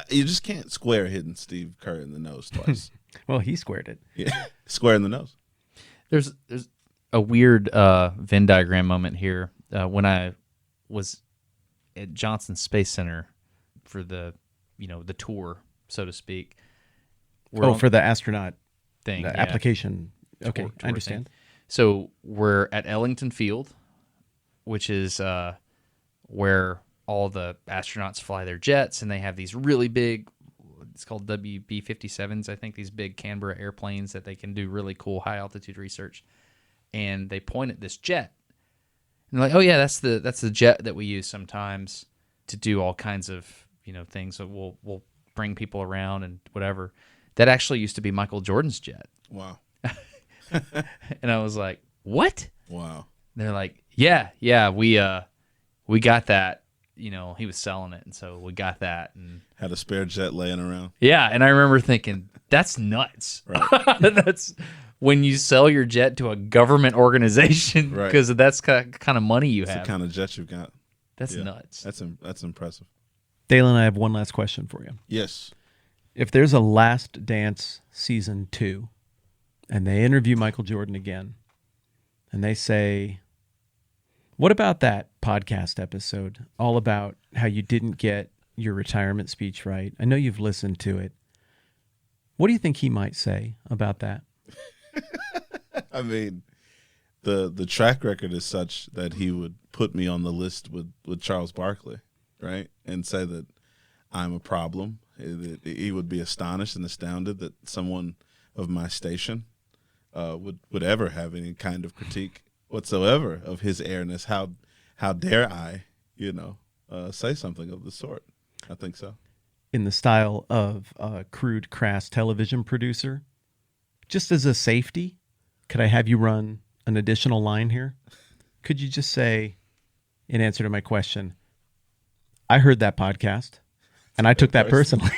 You just can't square hitting Steve Kerr in the nose twice. Well, he squared it. Yeah, square in the nose. There's a weird Venn diagram moment here when I was at Johnson Space Center for the the tour, so to speak. For the astronaut thing, the application. Okay, Tour I understand. thing. So we're at Ellington Field, which is where all the astronauts fly their jets, and they have these really big, it's called WB-57s, I think, these big Canberra airplanes that they can do really cool high-altitude research. And they point at this jet. And they're like, oh, yeah, that's the jet that we use sometimes to do all kinds of things. So we'll bring people around and whatever. That actually used to be Michael Jordan's jet. Wow. And I was like, what? Wow. And they're like, yeah, we got that. He was selling it, and so we got that. And Had a spare jet laying around. yeah, and I remember thinking, that's nuts. Right. That's when you sell your jet to a government organization Right. because that's kind of money you That's have. the kind of jet you've got. That's Yeah. nuts. That's impressive. Dalen, I have one last question for you. Yes. If there's a Last Dance season 2 and they interview Michael Jordan again and they say, what about that podcast episode all about how you didn't get your retirement speech right? I know you've listened to it. What do you think he might say about that? I mean, the track record is such that he would put me on the list with Charles Barkley, right? And say that I'm a problem. He would be astonished and astounded that someone of my station would ever have any kind of critique whatsoever of his airness. How dare I, say something of the sort? I think so. In the style of a crude, crass television producer, just as a safety, could I have you run an additional line here? Could you just say, in answer to my question, I heard that podcast, and I took that personally.